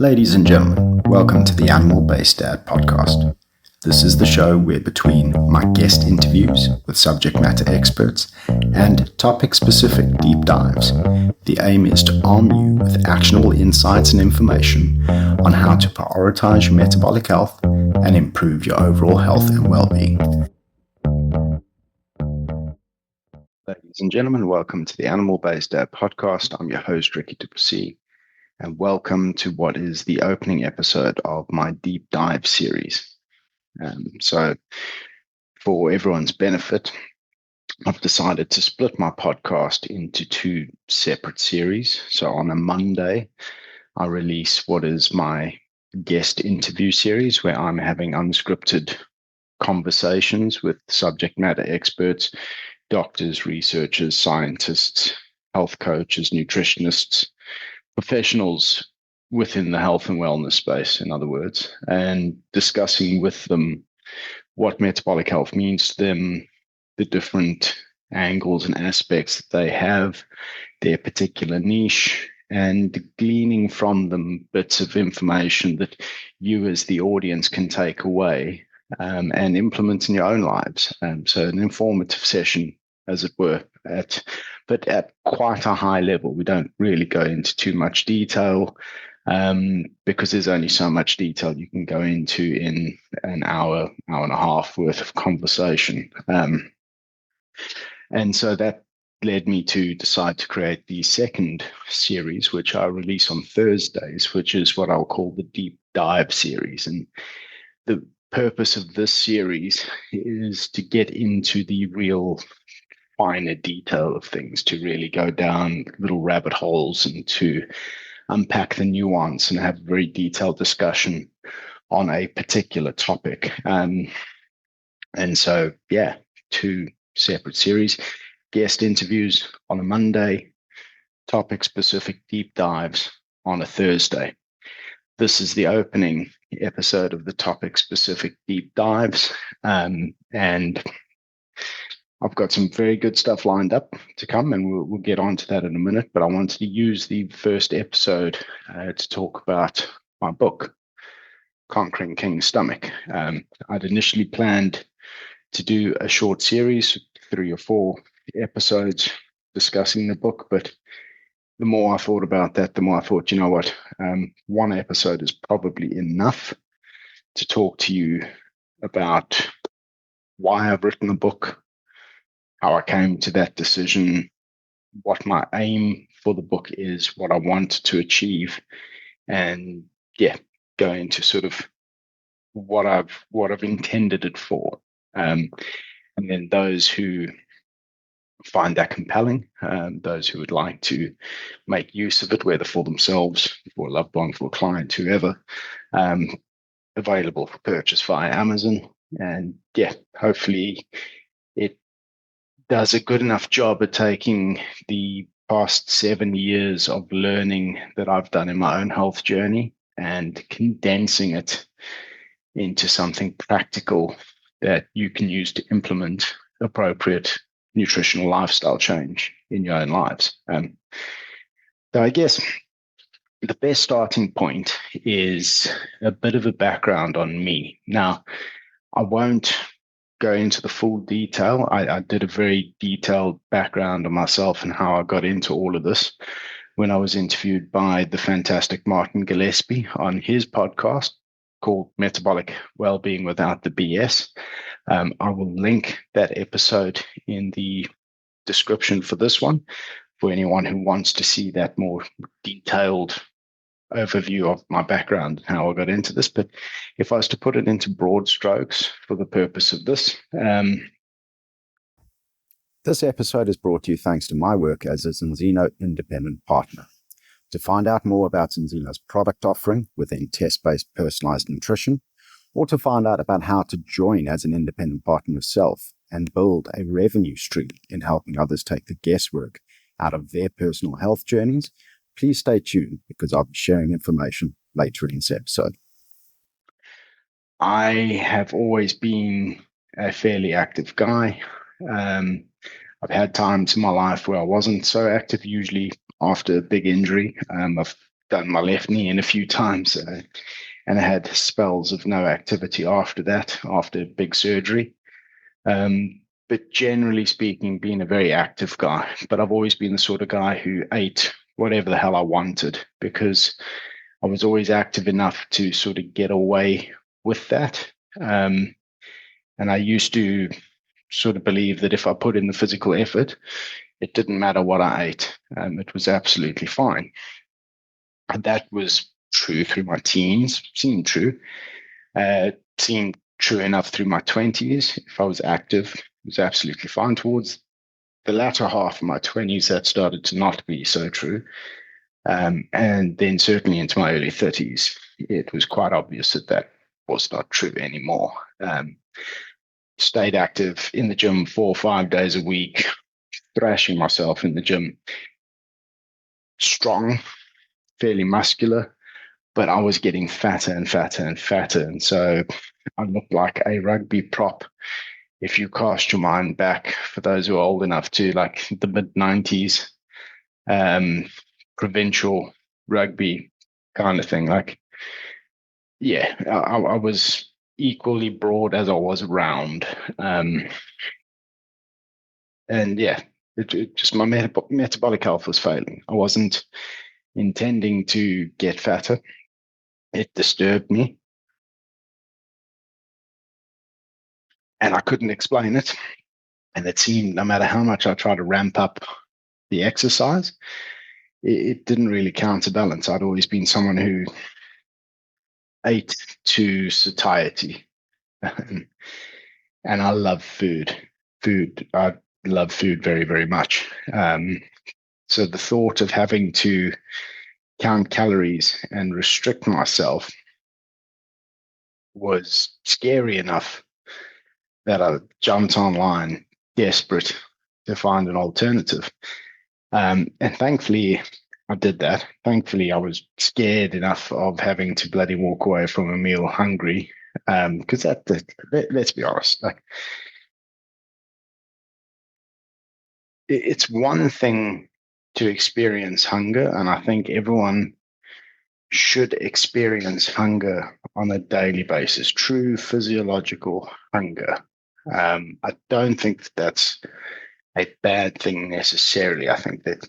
Ladies and gentlemen, welcome to the Animal Based Dad podcast. This is the show where between my guest interviews with subject matter experts and topic-specific deep dives, the aim is to arm you with actionable insights and information on how to prioritize your metabolic health and improve your overall health and well-being. Ladies and gentlemen, welcome to the Animal Based Dad podcast. I'm your host, Ricky Plessis, and welcome to what is the opening episode of my deep dive series. So for everyone's benefit, I've decided to split my podcast into two separate series. So on a Monday, I release what is my guest interview series, where I'm having unscripted conversations with subject matter experts, doctors, researchers, scientists, health coaches, nutritionists, professionals within the health and wellness space, in other words, and discussing with them what metabolic health means to them, the different angles and aspects that they have, their particular niche, and gleaning from them bits of information that you as the audience can take away and implement in your own lives. So an informative session, as it were, but at quite a high level. We don't really go into too much detail because there's only so much detail you can go into in an hour and a half worth of conversation. And so that led me to decide to create the second series, which I release on Thursdays, which is what I'll call the deep dive series. And the purpose of this series is to get into the real finer detail of things, to really go down little rabbit holes and to unpack the nuance and have a very detailed discussion on a particular topic. And so, two separate series, guest interviews on a Monday, topic-specific deep dives on a Thursday. This is the opening episode of the topic-specific deep dives, and I've got some very good stuff lined up to come, and we'll get on to that in a minute. But I wanted to use the first episode to talk about my book, Conquering King's Stomach. I'd initially planned to do a short series, 3 or 4 episodes discussing the book, but the more I thought about that, the more I thought, you know what, one episode is probably enough to talk to you about why I've written the book, how I came to that decision, what my aim for the book is, what I want to achieve, and go into sort of what I've intended it for. And then those who find that compelling, those who would like to make use of it, whether for themselves, for a loved one, for a client, whoever, available for purchase via Amazon. And hopefully it does a good enough job at taking the past 7 years of learning that I've done in my own health journey and condensing it into something practical that you can use to implement appropriate nutritional lifestyle change in your own lives. So I guess the best starting point is a bit of a background on me. Now, I won't go into the full detail. I did a very detailed background on myself and how I got into all of this when I was interviewed by the fantastic Martin Gillespie on his podcast called Metabolic Wellbeing Without the BS. I will link that episode in the description for this one for anyone who wants to see that more detailed overview of my background and how I got into this. But if I was to put it into broad strokes for the purpose of this, this episode is brought to you thanks to my work as a Zinzino independent partner. To find out more about Zinzino's product offering within test-based personalized nutrition, or to find out about how to join as an independent partner yourself and build a revenue stream in helping others take the guesswork out of their personal health journeys, please stay tuned because I'll be sharing information later in this episode. I have always been a fairly active guy. I've had times in my life where I wasn't so active, usually after a big injury. I've done my left knee in a few times, and I had spells of no activity after that, after big surgery. But generally speaking, being a very active guy, but I've always been the sort of guy who ate whatever the hell I wanted because I was always active enough to sort of get away with that. And I used to sort of believe that if I put in the physical effort, it didn't matter what I ate. It was absolutely fine. And that was true through my teens, seemed true. Seemed true enough through my 20s. If I was active, it was absolutely fine. Towards the latter half of my 20s, that started to not be so true. And then certainly into my early 30s, it was quite obvious that that was not true anymore. Stayed active in the gym 4 or 5 days a week, thrashing myself in the gym. Strong, fairly muscular, but I was getting fatter and fatter and fatter. And so I looked like a rugby prop. If you cast your mind back, for those who are old enough to like the mid 90s, provincial rugby kind of thing, like, yeah, I was equally broad as I was round. And yeah, it just my metabolic health was failing. I wasn't intending to get fatter. It disturbed me, and I couldn't explain it. And it seemed no matter how much I tried to ramp up the exercise, it didn't really counterbalance. I'd always been someone who ate to satiety, and I love food. I love food very, very much. So the thought of having to count calories and restrict myself was scary enough that I jumped online desperate to find an alternative. And thankfully, I did that. Thankfully, I was scared enough of having to bloody walk away from a meal hungry. Because let's be honest, like, it's one thing to experience hunger, and I think everyone should experience hunger on a daily basis, true physiological hunger. I don't think that's a bad thing necessarily. I think that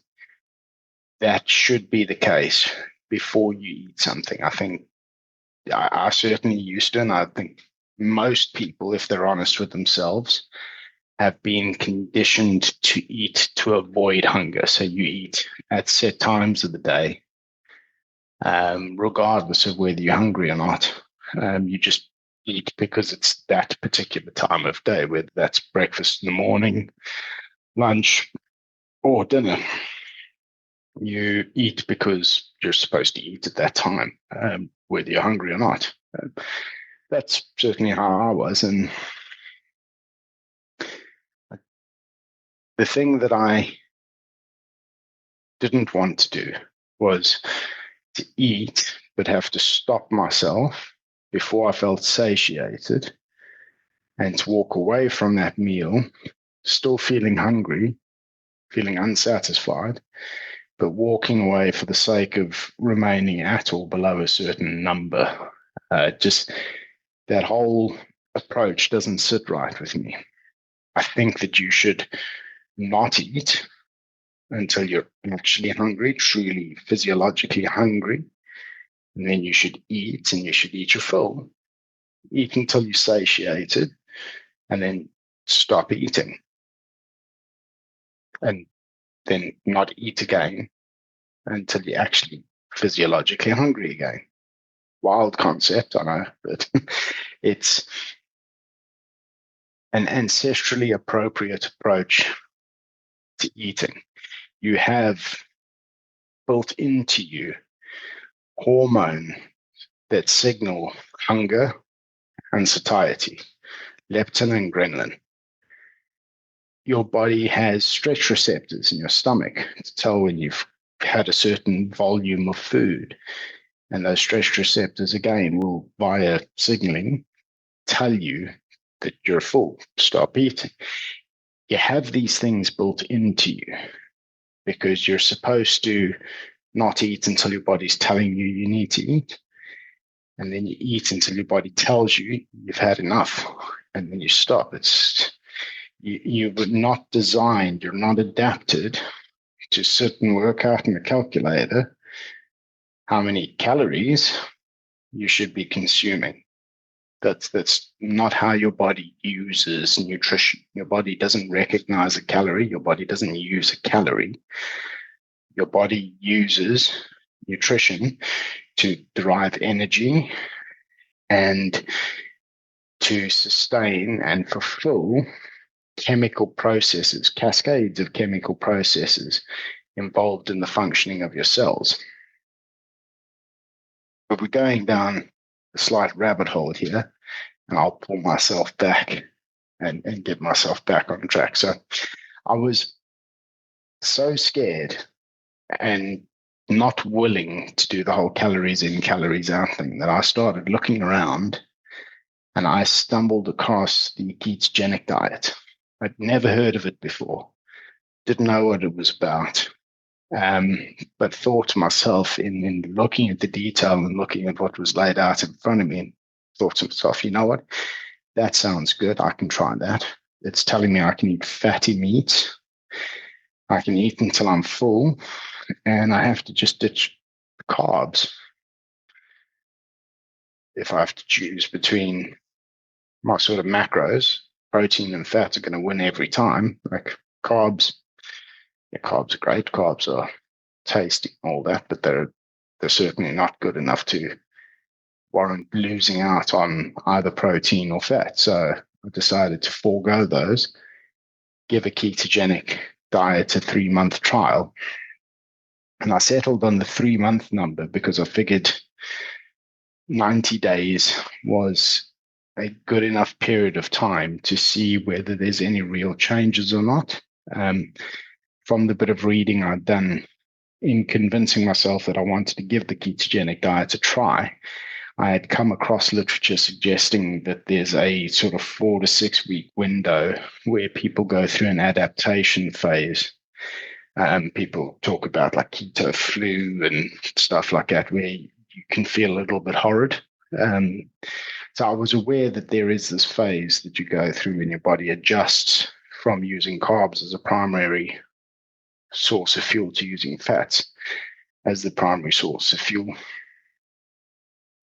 that should be the case before you eat something. I think I certainly used to, and I think most people, if they're honest with themselves, have been conditioned to eat to avoid hunger. So you eat at set times of the day, regardless of whether you're hungry or not. You just eat because it's that particular time of day, whether that's breakfast in the morning, lunch, or dinner. You eat because you're supposed to eat at that time, whether you're hungry or not. That's certainly how I was. And the thing that I didn't want to do was to eat, but have to stop myself before I felt satiated and to walk away from that meal, still feeling hungry, feeling unsatisfied, but walking away for the sake of remaining at or below a certain number. Just that whole approach doesn't sit right with me. I think that you should not eat until you're actually hungry, truly physiologically hungry. And then you should eat, and you should eat your fill. Eat until you're satiated, and then stop eating. And then not eat again until you're actually physiologically hungry again. Wild concept, I know, but it's an ancestrally appropriate approach to eating. You have built into you hormone that signal hunger and satiety, leptin and ghrelin. Your body has stretch receptors in your stomach to tell when you've had a certain volume of food. And those stretch receptors, again, will, via signaling, tell you that you're full, stop eating. You have these things built into you because you're supposed to not eat until your body's telling you you need to eat. And then you eat until your body tells you you've had enough. And then you stop. You were not designed, you're not adapted to sit and work out in a calculator how many calories you should be consuming. That's not how your body uses nutrition. Your body doesn't recognize a calorie. Your body doesn't use a calorie. Your body uses nutrition to derive energy and to sustain and fulfill chemical processes, cascades of chemical processes involved in the functioning of your cells. But we're going down a slight rabbit hole here, and I'll pull myself back and get myself back on track. So I was so scared and not willing to do the whole calories in, calories out thing that I started looking around, and I stumbled across the ketogenic diet. I'd never heard of it before, didn't know what it was about, but thought to myself in looking at the detail and looking at what was laid out in front of me, and thought to myself, you know what, that sounds good. I can try that. It's telling me I can eat fatty meats. I can eat until I'm full, and I have to just ditch the carbs. If I have to choose between my sort of macros, protein and fat are going to win every time. Like carbs, yeah, carbs are great. Carbs are tasty, all that, but they're certainly not good enough to warrant losing out on either protein or fat. So I decided to forego those, give a ketogenic diet a 3-month trial. And I settled on the 3-month number because I figured 90 days was a good enough period of time to see whether there's any real changes or not. From the bit of reading I'd done in convincing myself that I wanted to give the ketogenic diet a try, I had come across literature suggesting that there's a sort of 4 to 6 week window where people go through an adaptation phase. People talk about like keto flu and stuff like that, where you can feel a little bit horrid. So I was aware that there is this phase that you go through when your body adjusts from using carbs as a primary source of fuel to using fats as the primary source of fuel.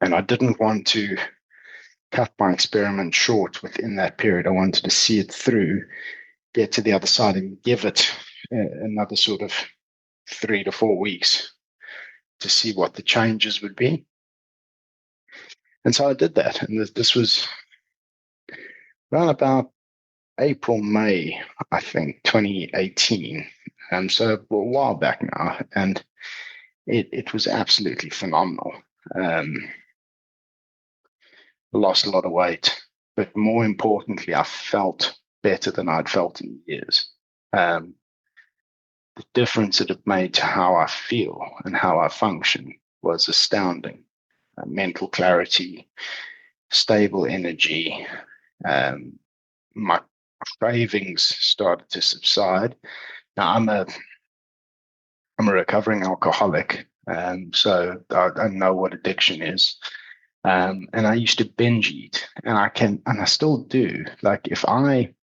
And I didn't want to cut my experiment short within that period. I wanted to see it through, get to the other side, and give it another sort of 3 to 4 weeks to see what the changes would be. And so I did that. And this was around about April, May, I think, 2018. So a while back now. And it was absolutely phenomenal. Lost a lot of weight, but more importantly, I felt better than I'd felt in years. The difference it made to how I feel and how I function was astounding. Mental clarity, stable energy. My cravings started to subside. Now I'm a recovering alcoholic, so I know what addiction is. And I used to binge eat, and I still do. Like if I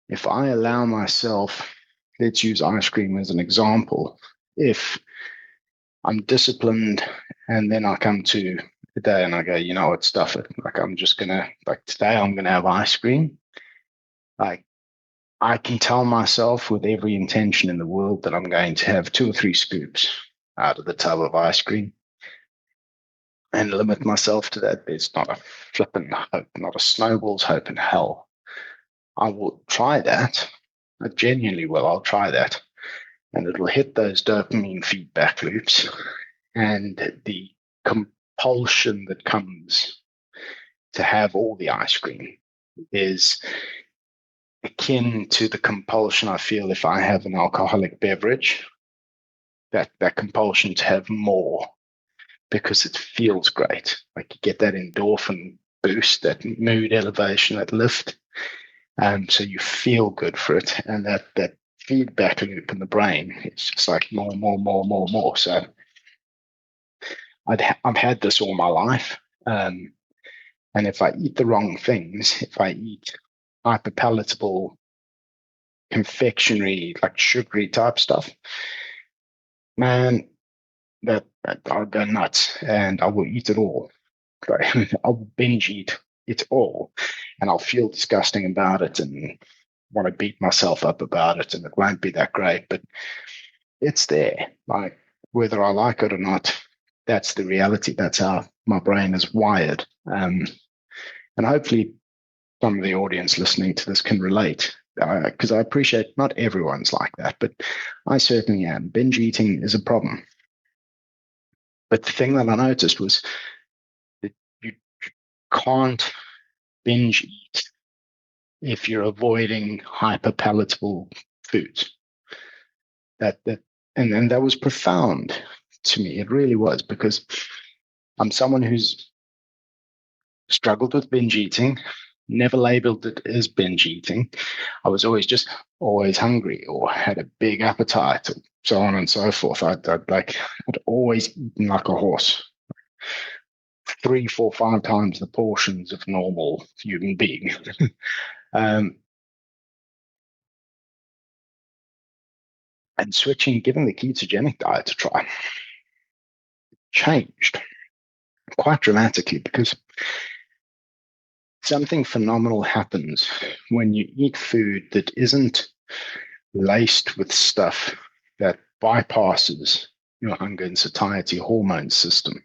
allow myself, let's use ice cream as an example. If I'm disciplined and then I come to the day and I go, you know what, stuff it. Like I'm just gonna, like today I'm gonna have ice cream. Like I can tell myself with every intention in the world that I'm going to have 2 or 3 scoops out of the tub of ice cream and limit myself to that. There's not a flipping hope, not a snowball's hope in hell. I will try that. I genuinely will. I'll try that. And it'll hit those dopamine feedback loops. And the compulsion that comes to have all the ice cream is akin to the compulsion I feel if I have an alcoholic beverage, that compulsion to have more because it feels great. Like you get that endorphin boost, that mood elevation, that lift. So you feel good for it. And that feedback loop in the brain, it's just like more. So I've had this all my life. And if I eat the wrong things, if I eat hyperpalatable confectionery, like sugary type stuff, man, that I'll go nuts and I will eat it all. I'll binge eat it all, and I'll feel disgusting about it and want to beat myself up about it, and it won't be that great, but it's there. Like, whether I like it or not, that's the reality. That's how my brain is wired. And hopefully some of the audience listening to this can relate, because I appreciate not everyone's like that, but I certainly am. Binge eating is a problem. But the thing that I noticed was that you can't binge eat if you're avoiding hyperpalatable foods. And that was profound to me. It really was, because I'm someone who's struggled with binge eating, never labeled it as binge eating. I was always hungry or had a big appetite, or so on and so forth. I'd always eaten like a horse, 3, 4, 5 times the portions of normal human being. um, and giving the ketogenic diet a try, changed quite dramatically, because something phenomenal happens when you eat food that isn't laced with stuff that bypasses your hunger and satiety hormone system.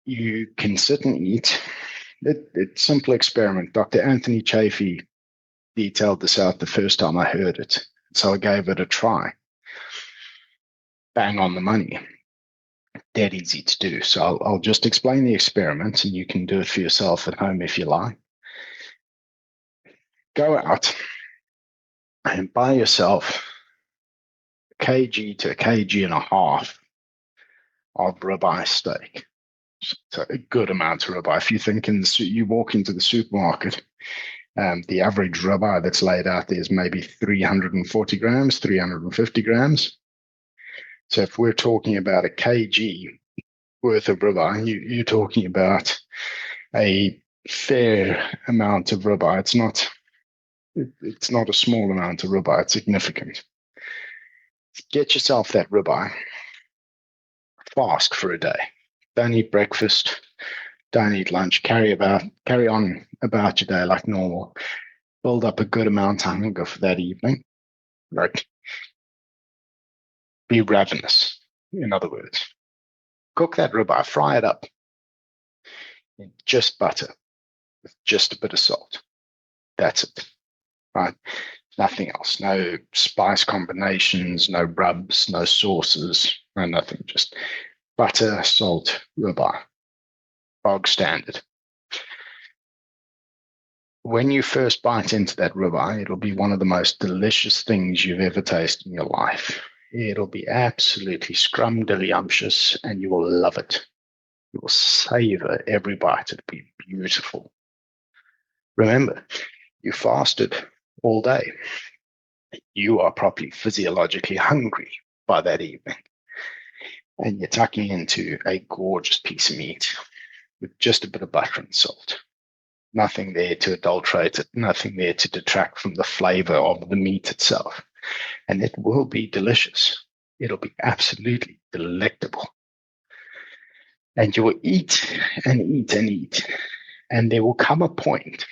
You can sit and eat. It's a simple experiment. Dr. Anthony Chaffee detailed this out the first time I heard it, so I gave it a try. Bang on the money. Dead easy to do. So I'll just explain the experiment, and you can do it for yourself at home if you like. Go out and buy yourself a kg to a kg and a half of ribeye steak. So a good amount of ribeye. If you think you walk into the supermarket, the average ribeye that's laid out there is maybe 340 grams, 350 grams. So if we're talking about a kg worth of ribeye, you're talking about a fair amount of ribeye. It's not a small amount of ribeye. It's significant. Get yourself that ribeye. Fast for a day. Don't eat breakfast. Don't eat lunch. Carry on about your day like normal. Build up a good amount of hunger for that evening. Like, be ravenous, in other words. Cook that ribeye. Fry it up in just butter with just a bit of salt. That's it. Right? Nothing else. No spice combinations, no rubs, no sauces, no nothing. Just butter, salt, ribeye. Bog standard. When you first bite into that ribeye, it'll be one of the most delicious things you've ever tasted in your life. It'll be absolutely scrumdiddlyumptious, and you will love it. You will savor every bite. It'll be beautiful. Remember, you fasted all day. You are probably physiologically hungry by that evening. And you're tucking into a gorgeous piece of meat with just a bit of butter and salt. Nothing there to adulterate it, nothing there to detract from the flavor of the meat itself. And it will be delicious. It'll be absolutely delectable. And you will eat and eat and eat. And there will come a point,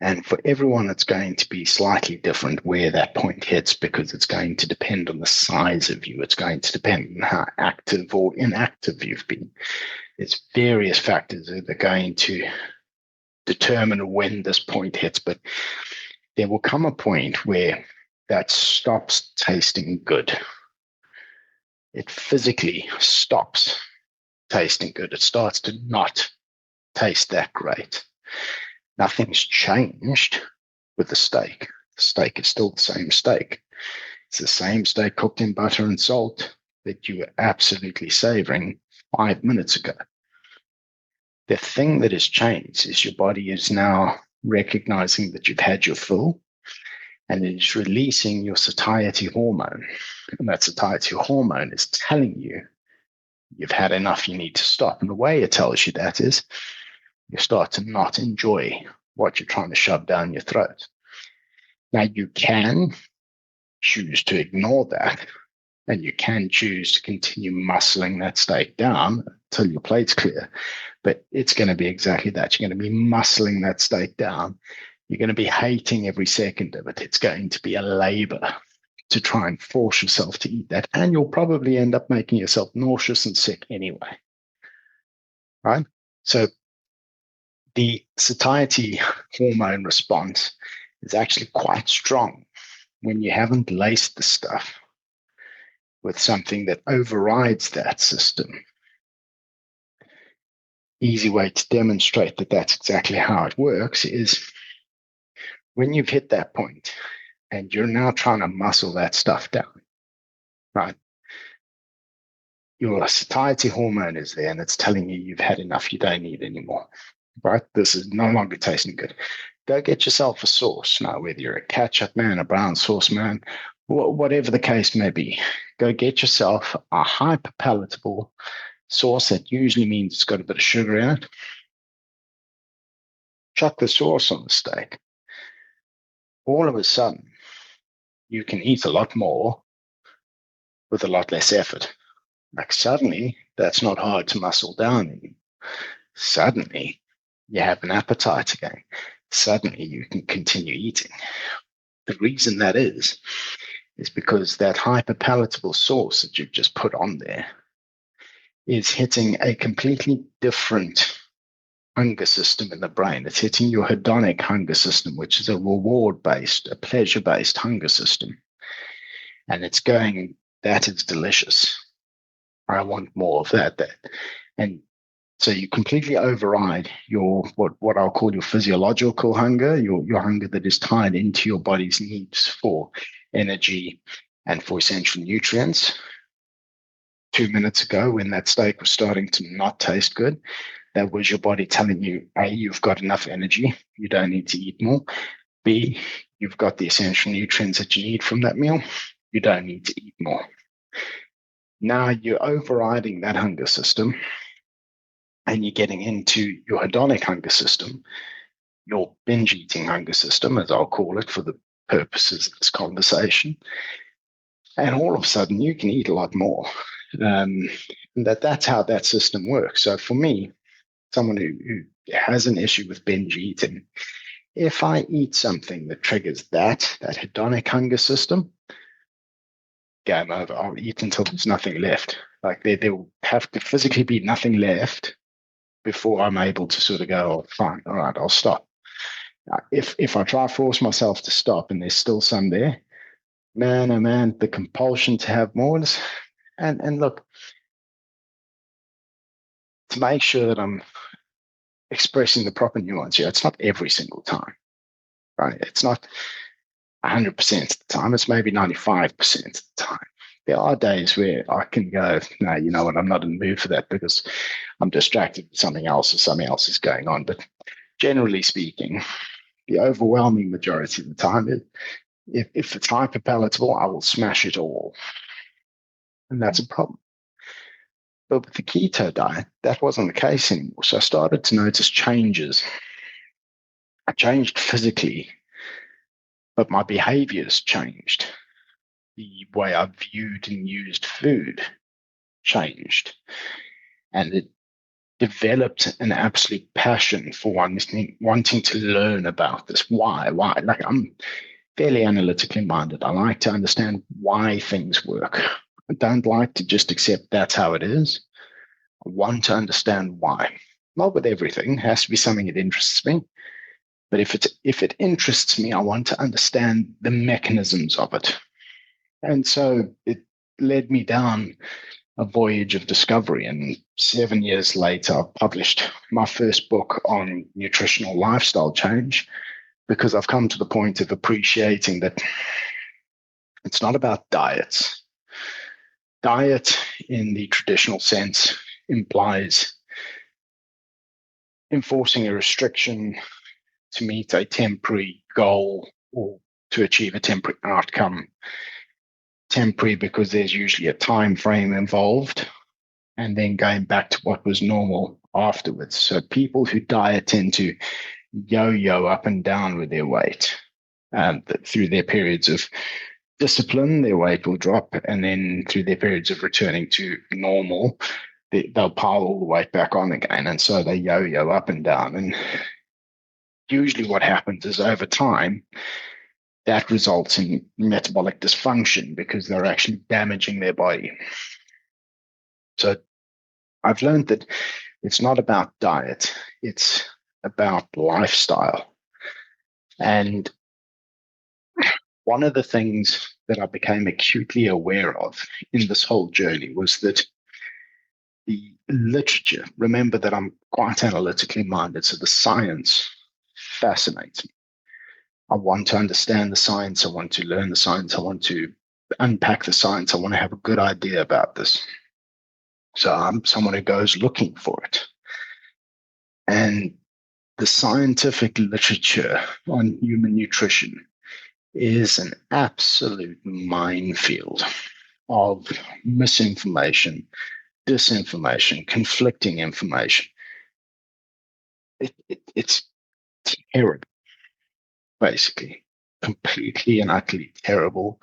and for everyone, it's going to be slightly different where that point hits, because it's going to depend on the size of you. It's going to depend on how active or inactive you've been. There's various factors that are going to determine when this point hits, but there will come a point where that stops tasting good. It physically stops tasting good. It starts to not taste that great. Nothing's changed with the steak. The steak is still the same steak. It's the same steak cooked in butter and salt that you were absolutely savoring 5 minutes ago. The thing that has changed is your body is now recognizing that you've had your fill, and it is releasing your satiety hormone. And that satiety hormone is telling you you've had enough, you need to stop. And the way it tells you that is you start to not enjoy what you're trying to shove down your throat. Now, you can choose to ignore that, and you can choose to continue muscling that steak down until your plate's clear. But it's going to be exactly that. You're going to be muscling that steak down. You're going to be hating every second of it. It's going to be a labor to try and force yourself to eat that. And you'll probably end up making yourself nauseous and sick anyway. Right? So the satiety hormone response is actually quite strong when you haven't laced the stuff with something that overrides that system. Easy way to demonstrate that that's exactly how it works is when you've hit that point and you're now trying to muscle that stuff down, right? Your satiety hormone is there and it's telling you you've had enough, you don't need anymore, right? This is no longer tasting good. Go get yourself a sauce now, whether you're a ketchup man, a brown sauce man, whatever the case may be. Go get yourself a hyper palatable sauce that usually means it's got a bit of sugar in it. Chuck the sauce on the steak. All of a sudden, you can eat a lot more with a lot less effort. Like suddenly, that's not hard to muscle down anymore. Suddenly, you have an appetite again. Suddenly, you can continue eating. The reason that is because that hyperpalatable sauce that you've just put on there is hitting a completely different hunger system in the brain. It's hitting your hedonic hunger system, which is a reward-based, a pleasure-based hunger system. And it's going, that is delicious. I want more of that. And so you completely override your what I'll call your physiological hunger, your hunger that is tied into your body's needs for energy and for essential nutrients. 2 minutes ago, when that steak was starting to not taste good, that was your body telling you, A, you've got enough energy, you don't need to eat more. B, you've got the essential nutrients that you need from that meal, you don't need to eat more. Now you're overriding that hunger system and you're getting into your hedonic hunger system, your binge eating hunger system, as I'll call it for the purposes of this conversation. And all of a sudden you can eat a lot more. That's how that system works. So for me, someone who has an issue with binge eating, if I eat something that triggers that hedonic hunger system, game over. I'll eat until there's nothing left. Like there will have to physically be nothing left before I'm able to sort of go, oh, fine, all right, I'll stop. If I try to force myself to stop and there's still some there, man, oh man, the compulsion to have more is, and look, to make sure that I'm expressing the proper nuance here, it's not every single time, right? It's not 100% of the time. It's maybe 95% of the time. There are days where I can go, no, you know what, I'm not in the mood for that because I'm distracted with something else or something else is going on. But generally speaking, the overwhelming majority of the time, if it's hyperpalatable, I will smash it all. And that's a problem. But with the keto diet, that wasn't the case anymore. So I started to notice changes. I changed physically, but my behaviors changed. The way I viewed and used food changed. And it developed an absolute passion for wanting to learn about this. Why? Like I'm fairly analytically minded. I like to understand why things work. I don't like to just accept that's how it is. I want to understand why. Not with everything. It has to be something that interests me. But if it interests me, I want to understand the mechanisms of it. And so it led me down a voyage of discovery. And 7 years later, I published my first book on nutritional lifestyle change because I've come to the point of appreciating that it's not about diets. Diet in the traditional sense implies enforcing a restriction to meet a temporary goal or to achieve a temporary outcome. temporary because there's usually a time frame involved, and then going back to what was normal afterwards. So people who diet tend to yo-yo up and down with their weight. Through their periods of discipline, their weight will drop, and then through their periods of returning to normal, they'll pile all the weight back on again, and so they yo-yo up and down. And usually, what happens is over time, that results in metabolic dysfunction because they're actually damaging their body. So I've learned that it's not about diet, it's about lifestyle. And one of the things that I became acutely aware of in this whole journey was that the literature, remember that I'm quite analytically minded, so the science fascinates me. I want to understand the science. I want to learn the science. I want to unpack the science. I want to have a good idea about this. So I'm someone who goes looking for it. And the scientific literature on human nutrition is an absolute minefield of misinformation, disinformation, conflicting information. It's terrible, basically, completely and utterly terrible,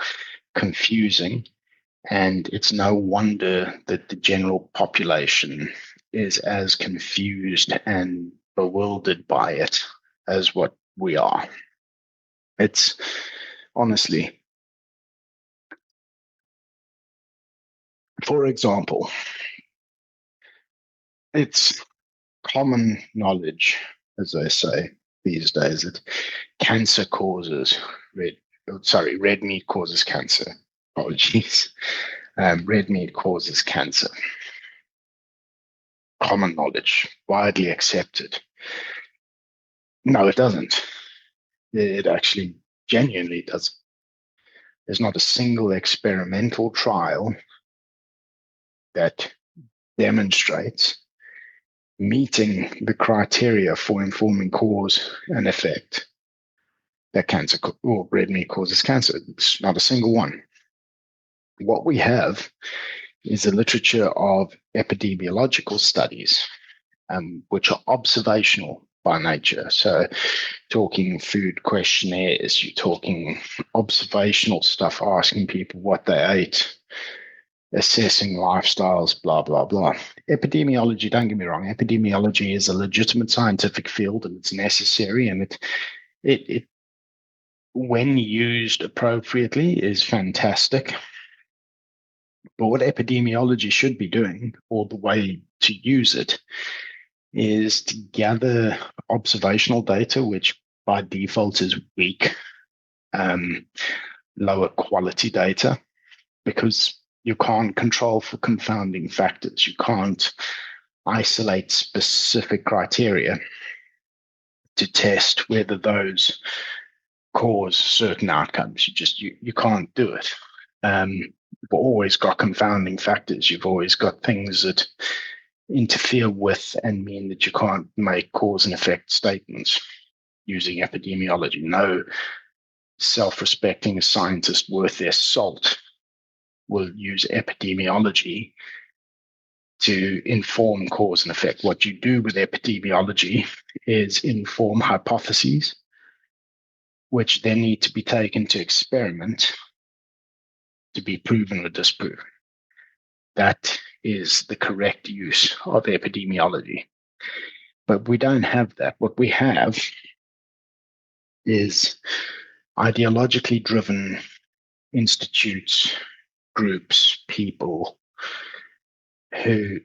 confusing. And it's no wonder that the general population is as confused and bewildered by it as what we are. It's honestly, for example, it's common knowledge, as they say these days, that cancer causes red meat causes cancer. Apologies. Red meat causes cancer. Common knowledge, widely accepted. No, it doesn't. It actually genuinely does. There's not a single experimental trial that demonstrates meeting the criteria for informing cause and effect that cancer or red meat causes cancer. It's not a single one. What we have is a literature of epidemiological studies, which are observational by nature. So, talking food questionnaires, you're talking observational stuff, asking people what they ate, assessing lifestyles, blah, blah, blah. Epidemiology, don't get me wrong, epidemiology is a legitimate scientific field and it's necessary, and it when used appropriately, is fantastic. But what epidemiology should be doing, or the way to use it, is to gather observational data, which by default is weak, lower quality data, because you can't control for confounding factors. You can't isolate specific criteria to test whether those cause certain outcomes. You can't do it. You've always got confounding factors. You've always got things that interfere with and mean that you can't make cause and effect statements using epidemiology. No self-respecting scientist worth their salt will use epidemiology to inform cause and effect. What you do with epidemiology is inform hypotheses, which then need to be taken to experiment to be proven or disproven. That is the correct use of epidemiology. But we don't have that. What we have is ideologically driven institutes, groups, people who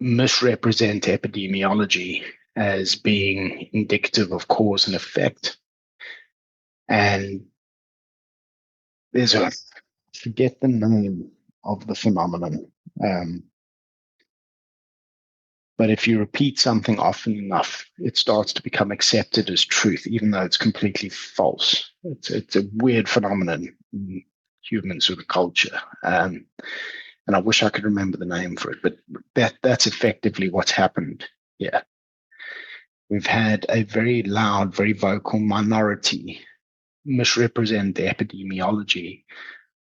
misrepresent epidemiology as being indicative of cause and effect. And there's a, forget the name of the phenomenon. But if you repeat something often enough, it starts to become accepted as truth, even though it's completely false. It's a weird phenomenon in human sort of culture. And I wish I could remember the name for it, but that's effectively what's happened here. We've had a very loud, very vocal minority misrepresent the epidemiology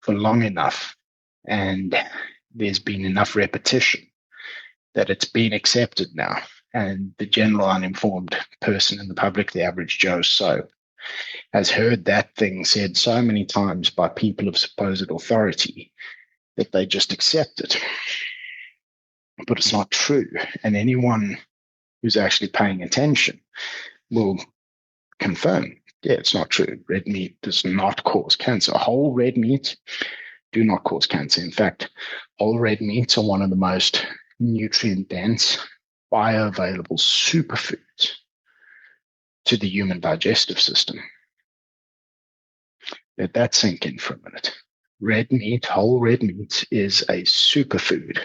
for long enough, and there's been enough repetition that it's been accepted now. And the general uninformed person in the public, the average Joe has heard that thing said so many times by people of supposed authority that they just accept it. But it's not true. And anyone who's actually paying attention will confirm, yeah, it's not true. Red meat does not cause cancer. Whole red meat do not cause cancer. In fact, whole red meats are one of the most nutrient-dense, bioavailable superfoods to the human digestive system. Let that sink in for a minute. Red meat, whole red meat, is a superfood.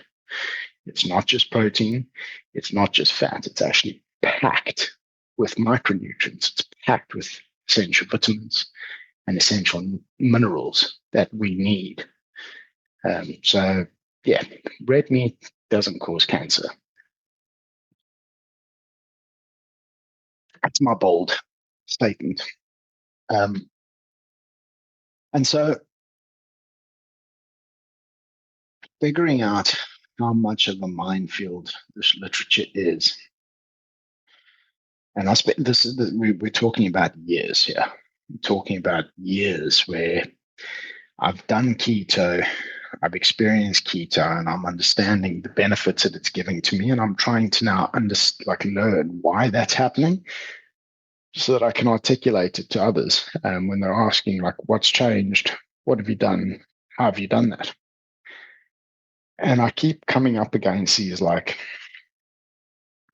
It's not just protein. It's not just fat. It's actually packed with micronutrients. It's packed with essential vitamins and essential minerals that we need. So, yeah, red meat doesn't cause cancer. That's my bold statement. And so figuring out how much of a minefield this literature is, and we're talking about years here. We're talking about years where I've done keto, I've experienced keto, and I'm understanding the benefits that it's giving to me, and I'm trying to now learn why that's happening, so that I can articulate it to others when they're asking, like, what's changed? What have you done? How have you done that? And I keep coming up against these like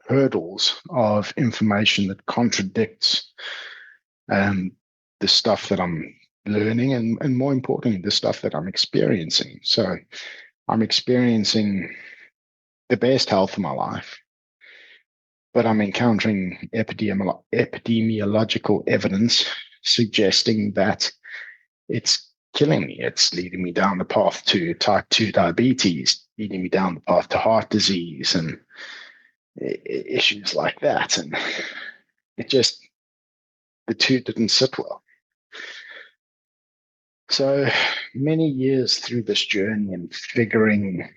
hurdles of information that contradicts the stuff that I'm learning, and more importantly, the stuff that I'm experiencing. So I'm experiencing the best health of my life, but I'm encountering epidemiological evidence suggesting that it's killing me. It's leading me down the path to type 2 diabetes, leading me down the path to heart disease and issues like that. And the two didn't sit well. So many years through this journey and figuring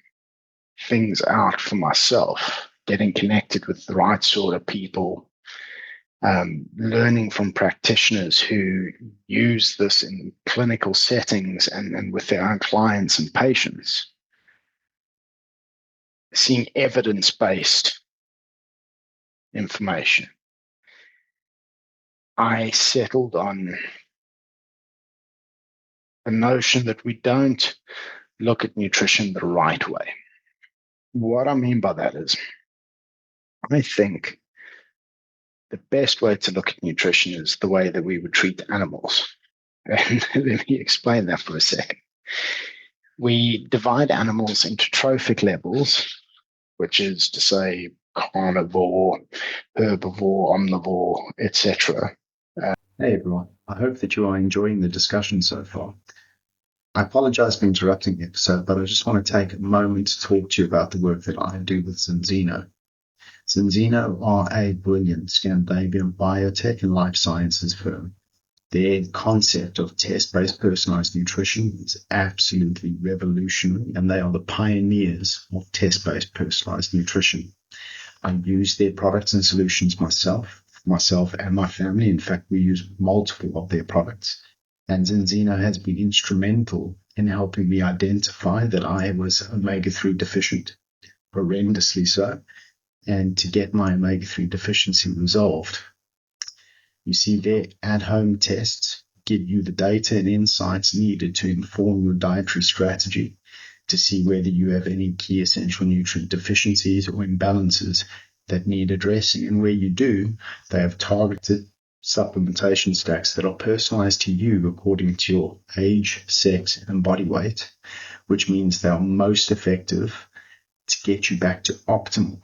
things out for myself, getting connected with the right sort of people, learning from practitioners who use this in clinical settings and with their own clients and patients, seeing evidence-based information, I settled on the notion that we don't look at nutrition the right way. What I mean by that is, I think the best way to look at nutrition is the way that we would treat animals. And let me explain that for a second. We divide animals into trophic levels, which is to say carnivore, herbivore, omnivore, etc. Hey everyone, I hope that you are enjoying the discussion so far. I apologize for interrupting the episode, but I just want to take a moment to talk to you about the work that I do with Zinzino. Zinzino are a brilliant Scandinavian biotech and life sciences firm. Their concept of test-based personalized nutrition is absolutely revolutionary, and they are the pioneers of test-based personalized nutrition. I use their products and solutions myself and my family. In fact, we use multiple of their products. And Zinzino has been instrumental in helping me identify that I was omega-3 deficient, horrendously so, and to get my omega-3 deficiency resolved. You see, their at-home tests give you the data and insights needed to inform your dietary strategy to see whether you have any key essential nutrient deficiencies or imbalances that need addressing. And where you do, they have targeted supplementation stacks that are personalized to you according to your age, sex, and body weight, which means they are most effective to get you back to optimal.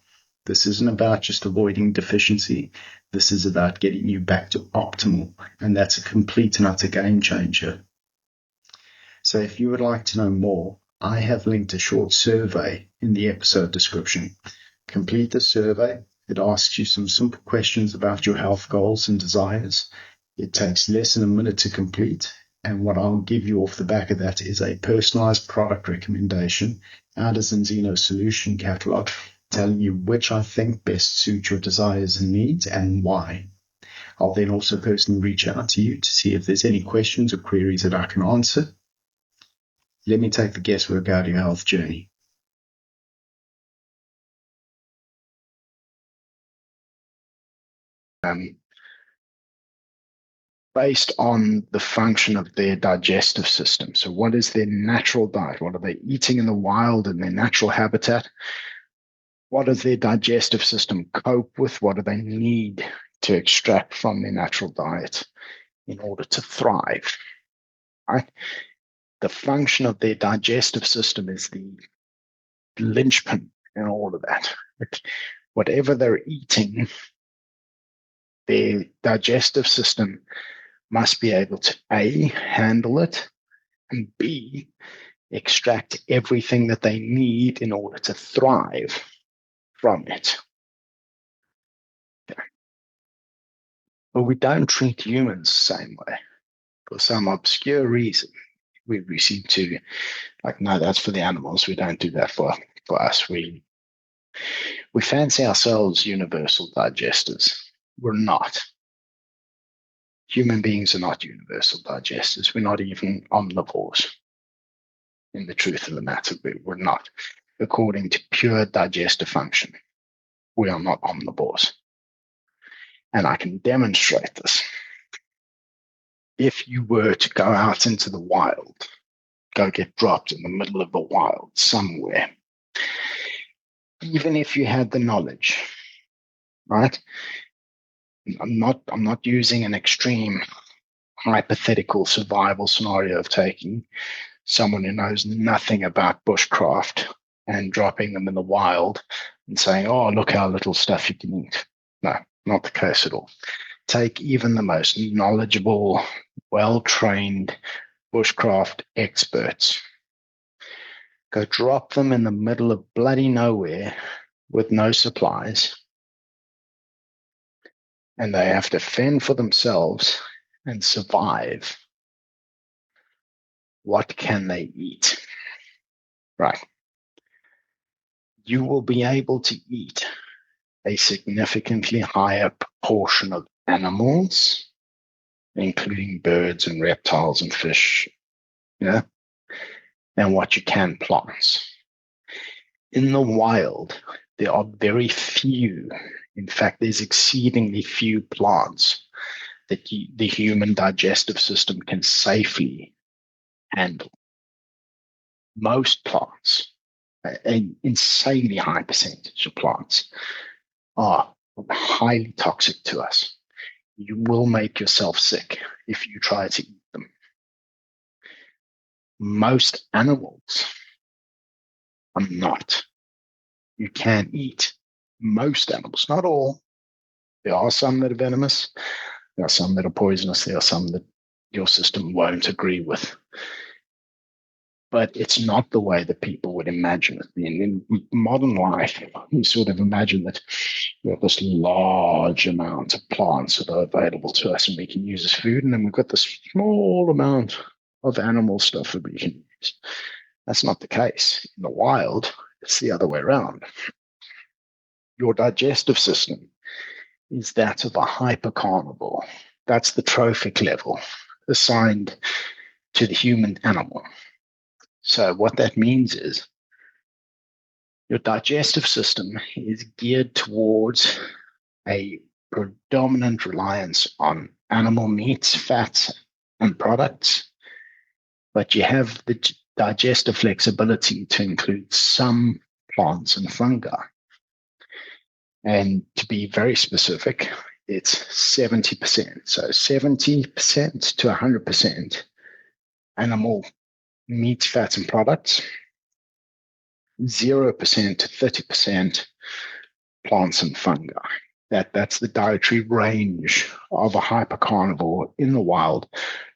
This isn't about just avoiding deficiency. This is about getting you back to optimal, and that's a complete and utter game changer. So if you would like to know more, I have linked a short survey in the episode description. Complete the survey. It asks you some simple questions about your health goals and desires. It takes less than a minute to complete, And what I'll give you off the back of that is a personalized product recommendation out of Zinzino solution catalog, telling you which I think best suit your desires and needs and why. I'll then also personally reach out to you to see if there's any questions or queries that I can answer. Let me take the guesswork out of your health journey. Based on the function of their digestive system. So what is their natural diet? What are they eating in the wild in their natural habitat? What does their digestive system cope with? What do they need to extract from their natural diet in order to thrive? Right? The function of their digestive system is the linchpin in all of that. Whatever they're eating, their digestive system must be able to A, handle it, and B, extract everything that they need in order to thrive from it. Okay. But we don't treat humans the same way. For some obscure reason, we seem to, like, no, that's for the animals. We don't do that for us. We fancy ourselves universal digesters. We're not. Human beings are not universal digesters. We're not even omnivores. In the truth of the matter, we're not. According to pure digestive function, we are not omnivores. And I can demonstrate this. If you were to go out into the wild, go get dropped in the middle of the wild somewhere, even if you had the knowledge, right? I'm not using an extreme hypothetical survival scenario of taking someone who knows nothing about bushcraft and dropping them in the wild and saying, oh, look how little stuff you can eat. No, not the case at all. Take even the most knowledgeable, well-trained bushcraft experts. Go drop them in the middle of bloody nowhere with no supplies, and they have to fend for themselves and survive. What can they eat? Right. You will be able to eat a significantly higher proportion of animals, including birds and reptiles and fish, than what you can plants. In the wild, there are very few, in fact, there's exceedingly few plants that the human digestive system can safely handle. Most plants, an insanely high percentage of plants, are highly toxic to us. You will make yourself sick if you try to eat them. Most animals are not. You can eat most animals, not all. There are some that are venomous. There are some that are poisonous. There are some that your system won't agree with. But it's not the way that people would imagine it. In modern life, we sort of imagine that we have this large amount of plants that are available to us and we can use as food, and then we've got this small amount of animal stuff that we can use. That's not the case. In the wild, it's the other way around. Your digestive system is that of a hypercarnivore. That's the trophic level assigned to the human animal. So what that means is your digestive system is geared towards a predominant reliance on animal meats, fats, and products, but you have the digestive flexibility to include some plants and fungi. And to be very specific, it's 70%. So 70% to 100% animal meats, fats, and products, 0% to 30% plants and fungi. That's the dietary range of a hypercarnivore in the wild,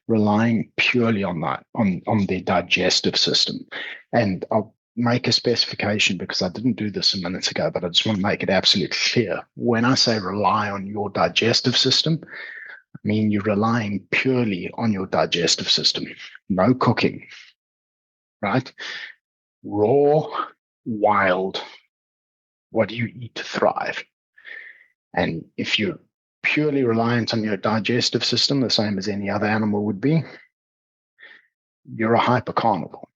relying purely on that, on their digestive system. And I'll make a specification because I didn't do this a minute ago, but I just want to make it absolutely clear. When I say rely on your digestive system, I mean, you're relying purely on your digestive system, no cooking, right? Raw, wild, what do you eat to thrive? And if you're purely reliant on your digestive system, the same as any other animal would be, you're a hypercarnivore.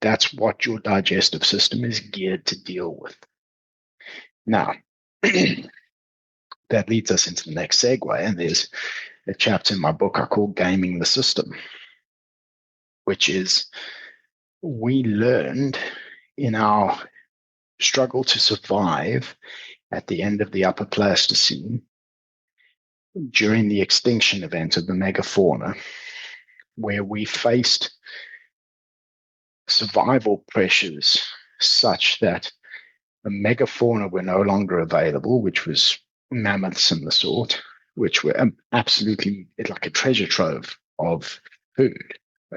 That's what your digestive system is geared to deal with. Now, that leads us into the next segue, and there's a chapter in my book I call Gaming the System, which is we learned in our struggle to survive at the end of the Upper Pleistocene during the extinction event of the megafauna, where we faced survival pressures such that the megafauna were no longer available, which was mammoths and the sort, which were absolutely like a treasure trove of food.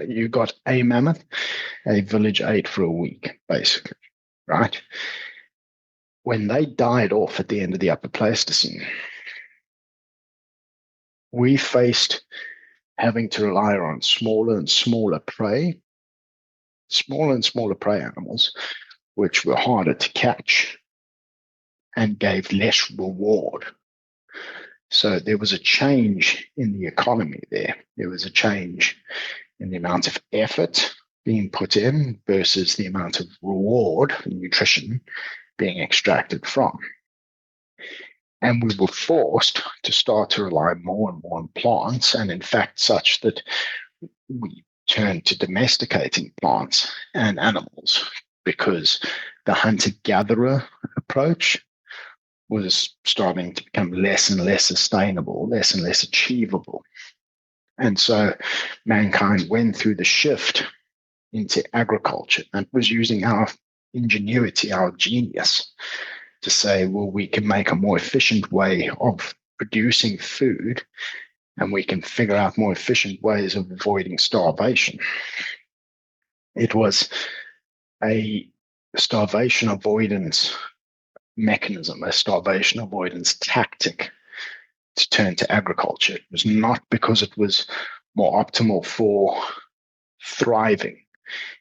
You got a mammoth, a village ate for a week, basically, right? When they died off at the end of the Upper Pleistocene, we faced having to rely on smaller and smaller prey animals, which were harder to catch and gave less reward. So there was a change in the economy there. There was a change in the amount of effort being put in versus the amount of reward and nutrition being extracted from. And we were forced to start to rely more and more on plants, and in fact, such that we turned to domesticating plants and animals because the hunter-gatherer approach was starting to become less and less sustainable, less and less achievable. And so mankind went through the shift into agriculture and was using our ingenuity, our genius, to say, well, we can make a more efficient way of producing food and we can figure out more efficient ways of avoiding starvation. It was a starvation avoidance mechanism, a starvation avoidance tactic to turn to agriculture. It was not because it was more optimal for thriving.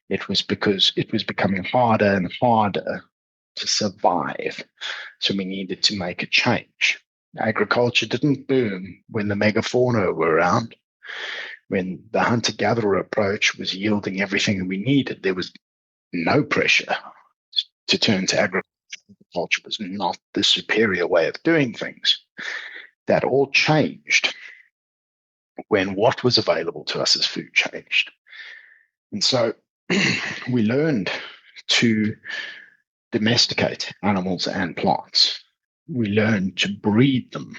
It was because it was becoming harder and harder to survive. So we needed to make a change. Agriculture didn't boom when the megafauna were around. When the hunter-gatherer approach was yielding everything we needed, there was no pressure to turn to agriculture. Agriculture was not the superior way of doing things. That all changed when what was available to us as food changed. And so we learned to domesticate animals and plants. We learned to breed them.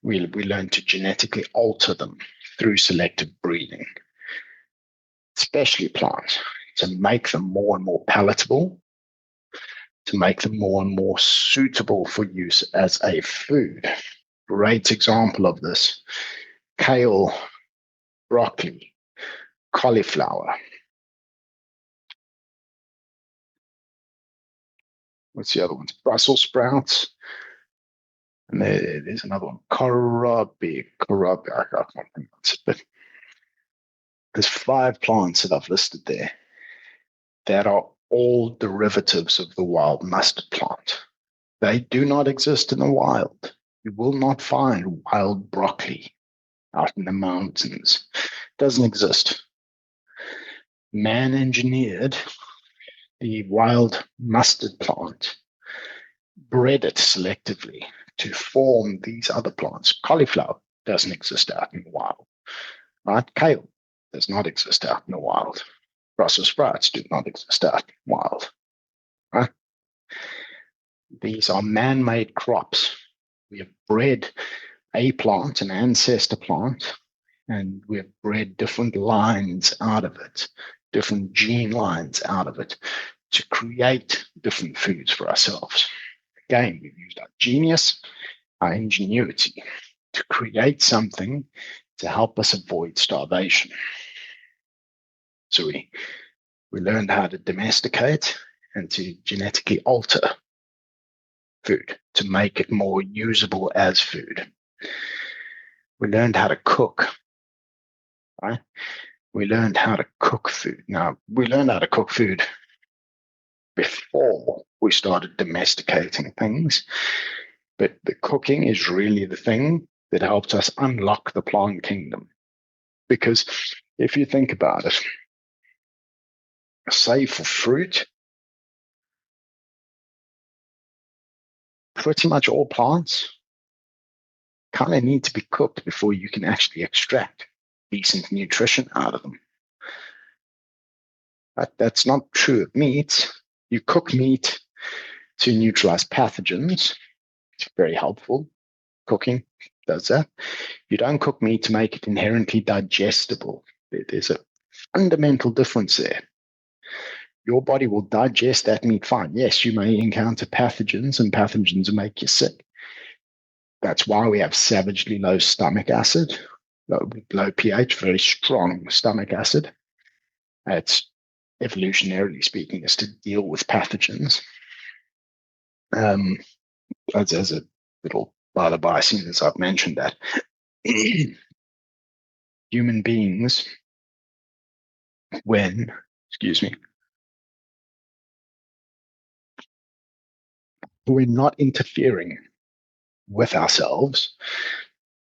We learned to genetically alter them through selective breeding, especially plants, to make them more and more palatable, to make them more and more suitable for use as a food. Great example of this: kale, broccoli, cauliflower. What's the other one? Brussels sprouts. And there's another one, kohlrabi. I can't pronounce it, but there's 5 plants that I've listed there that are all derivatives of the wild mustard plant. They do not exist in the wild. You will not find wild broccoli out in the mountains. It doesn't exist. Man engineered the wild mustard plant, bred it selectively to form these other plants. Cauliflower doesn't exist out in the wild, right? Kale does not exist out in the wild. Brussels sprouts do not exist out in the wild, right? These are man-made crops. We have bred a plant, an ancestor plant, and we have bred different lines out of it, different gene lines out of it, to create different foods for ourselves. Again, we've used our genius, our ingenuity to create something to help us avoid starvation. So we learned how to domesticate and to genetically alter food to make it more usable as food. We learned how to cook, right? We learned how to cook food. Now, we learned how to cook food before we started domesticating things, but the cooking is really the thing that helps us unlock the plant kingdom. Because if you think about it, say for fruit, pretty much all plants kind of need to be cooked before you can actually extract decent nutrition out of them. That's not true of meat. You cook meat to neutralize pathogens. It's very helpful. Cooking does that. You don't cook meat to make it inherently digestible. There's a fundamental difference there. Your body will digest that meat fine. Yes, you may encounter pathogens, and pathogens will make you sick. That's why we have savagely low stomach acid, low pH, very strong stomach acid. It's evolutionarily speaking, is to deal with pathogens. As a little by seeing as I've mentioned that, human beings, when, we're not interfering with ourselves,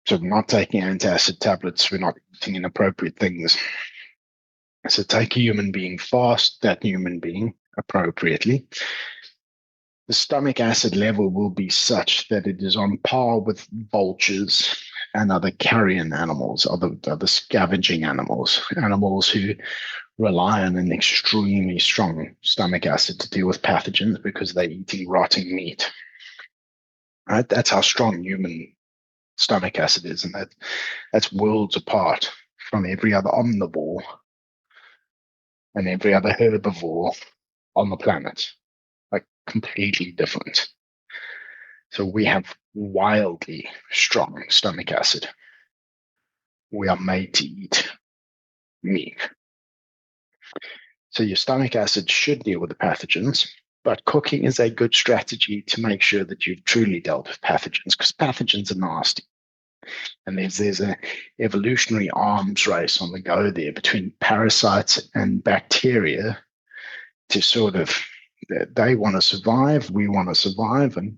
so we're not taking antacid tablets, we're not eating inappropriate things. So take a human being, fast that human being appropriately. The stomach acid level will be such that it is on par with vultures and other carrion animals, other scavenging animals, animals who rely on an extremely strong stomach acid to deal with pathogens because they're eating rotting meat. Right? That's how strong human stomach acid is, and that's worlds apart from every other omnivore and every other herbivore on the planet. Like completely different. So we have wildly strong stomach acid. We are made to eat meat. So your stomach acid should deal with the pathogens, but cooking is a good strategy to make sure that you've truly dealt with pathogens, because pathogens are nasty. And there's a evolutionary arms race on the go there between parasites and bacteria to sort of, they want to survive, we want to survive, and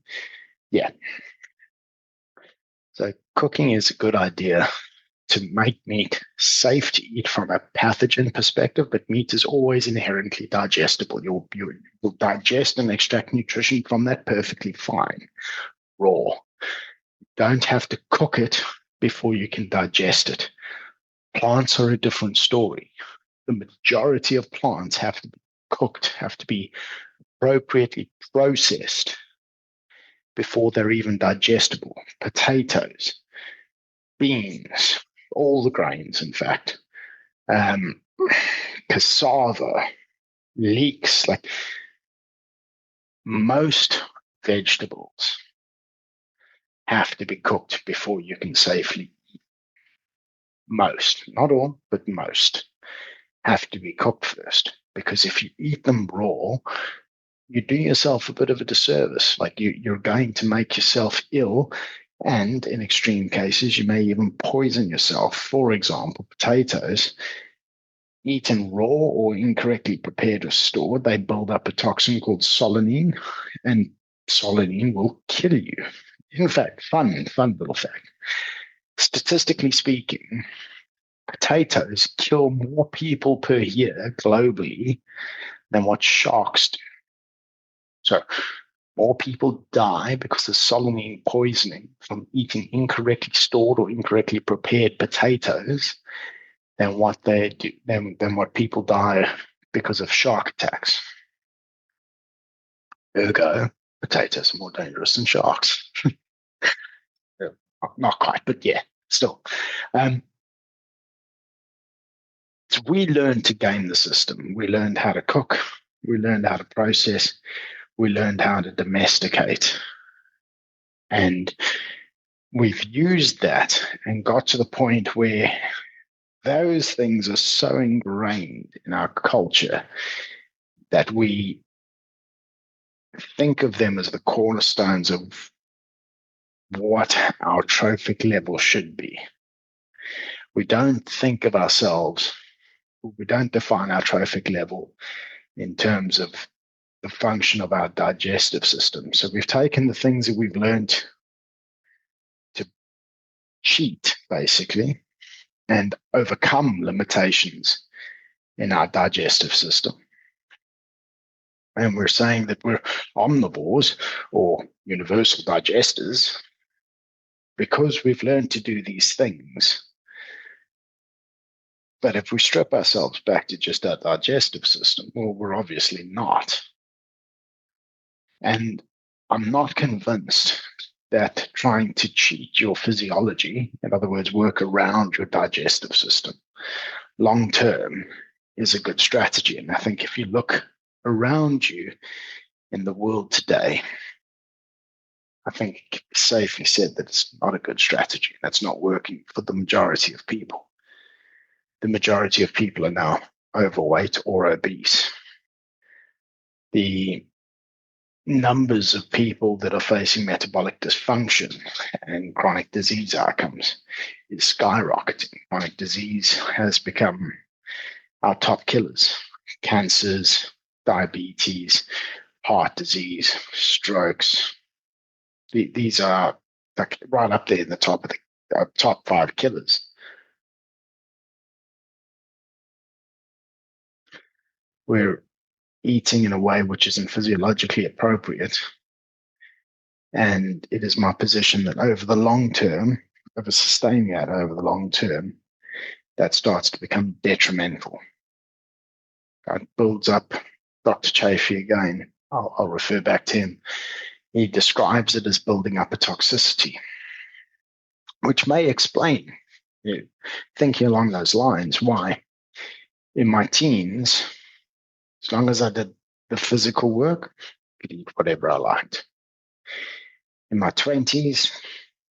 yeah. So cooking is a good idea to make meat safe to eat from a pathogen perspective, but meat is always inherently digestible. You'll digest and extract nutrition from that perfectly fine, raw. You don't have to cook it before you can digest it. Plants are a different story. The majority of plants have to be cooked, have to be appropriately processed before they're even digestible. Potatoes, beans, all the grains, in fact, cassava, leeks, like most vegetables have to be cooked before you can safely eat. Most, not all, but most have to be cooked first, because if you eat them raw, you do yourself a bit of a disservice. Like you're going to make yourself ill, and in extreme cases, you may even poison yourself. For example, potatoes, eaten raw or incorrectly prepared or stored, they build up a toxin called solanine, and solanine will kill you. In fact, fun little fact. Statistically speaking, potatoes kill more people per year globally than what sharks do. So more people die because of solanine poisoning from eating incorrectly stored or incorrectly prepared potatoes than what they do than what people die because of shark attacks. Ergo, potatoes are more dangerous than sharks. Not quite, but yeah, still. So we learned to game the system. We learned how to cook. We learned how to process. We learned how to domesticate. And we've used that and got to the point where those things are so ingrained in our culture that we think of them as the cornerstones of what our trophic level should be. We don't think of ourselves, we don't define our trophic level in terms of the function of our digestive system. So we've taken the things that we've learned to cheat, basically, and overcome limitations in our digestive system. And we're saying that we're omnivores or universal digesters because we've learned to do these things. But if we strip ourselves back to just our digestive system, well, we're obviously not. And I'm not convinced that trying to cheat your physiology, in other words, work around your digestive system, long term is a good strategy. And I think if you look around you in the world today, I think it can be safely said that it's not a good strategy. That's not working for the majority of people. The majority of people are now overweight or obese. The numbers of people that are facing metabolic dysfunction and chronic disease outcomes is skyrocketing. Chronic disease has become our top killers. Cancers, diabetes, heart disease, strokes. These are like right up there in the top of the top 5 killers. We're eating in a way which isn't physiologically appropriate. And it is my position that over the long term, over sustaining that over the long term, that starts to become detrimental. It builds up. Dr. Chafee again, I'll refer back to him. He describes it as building up a toxicity, which may explain, thinking along those lines, why in my teens, as long as I did the physical work, I could eat whatever I liked. In my 20s,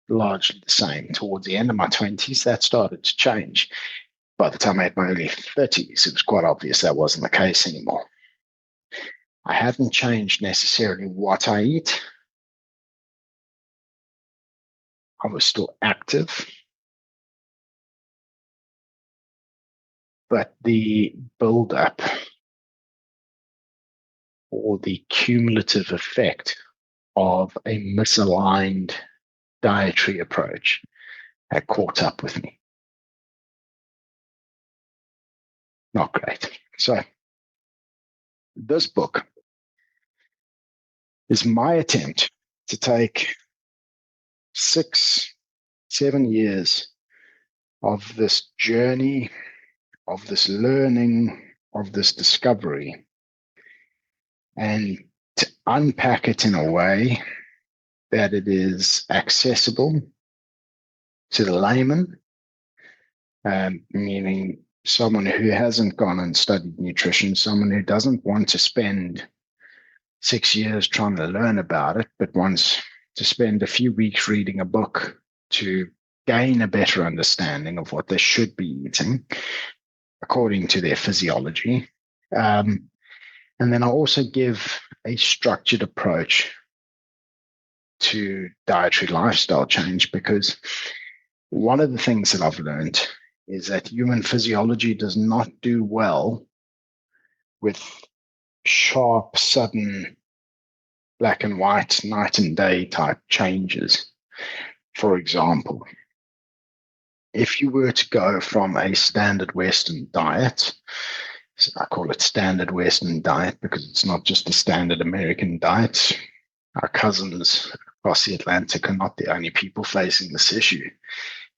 largely the same. Towards the end of my 20s, that started to change. By the time I had my early 30s, it was quite obvious that wasn't the case anymore. I haven't changed necessarily what I eat. I was still active. But the build-up or the cumulative effect of a misaligned dietary approach had caught up with me. Not great. So this book is my attempt to take 6, 7 years of this journey, of this learning, of this discovery, and to unpack it in a way that it is accessible to the layman, meaning someone who hasn't gone and studied nutrition, someone who doesn't want to spend 6 years trying to learn about it, but wants to spend a few weeks reading a book to gain a better understanding of what they should be eating according to their physiology. And then I also give a structured approach to dietary lifestyle change, because one of the things that I've learned is that human physiology does not do well with sharp, sudden, black and white, night and day type changes. For example, if you were to go from a standard Western diet, so I call it standard Western diet because it's not just a standard American diet. Our cousins across the Atlantic are not the only people facing this issue.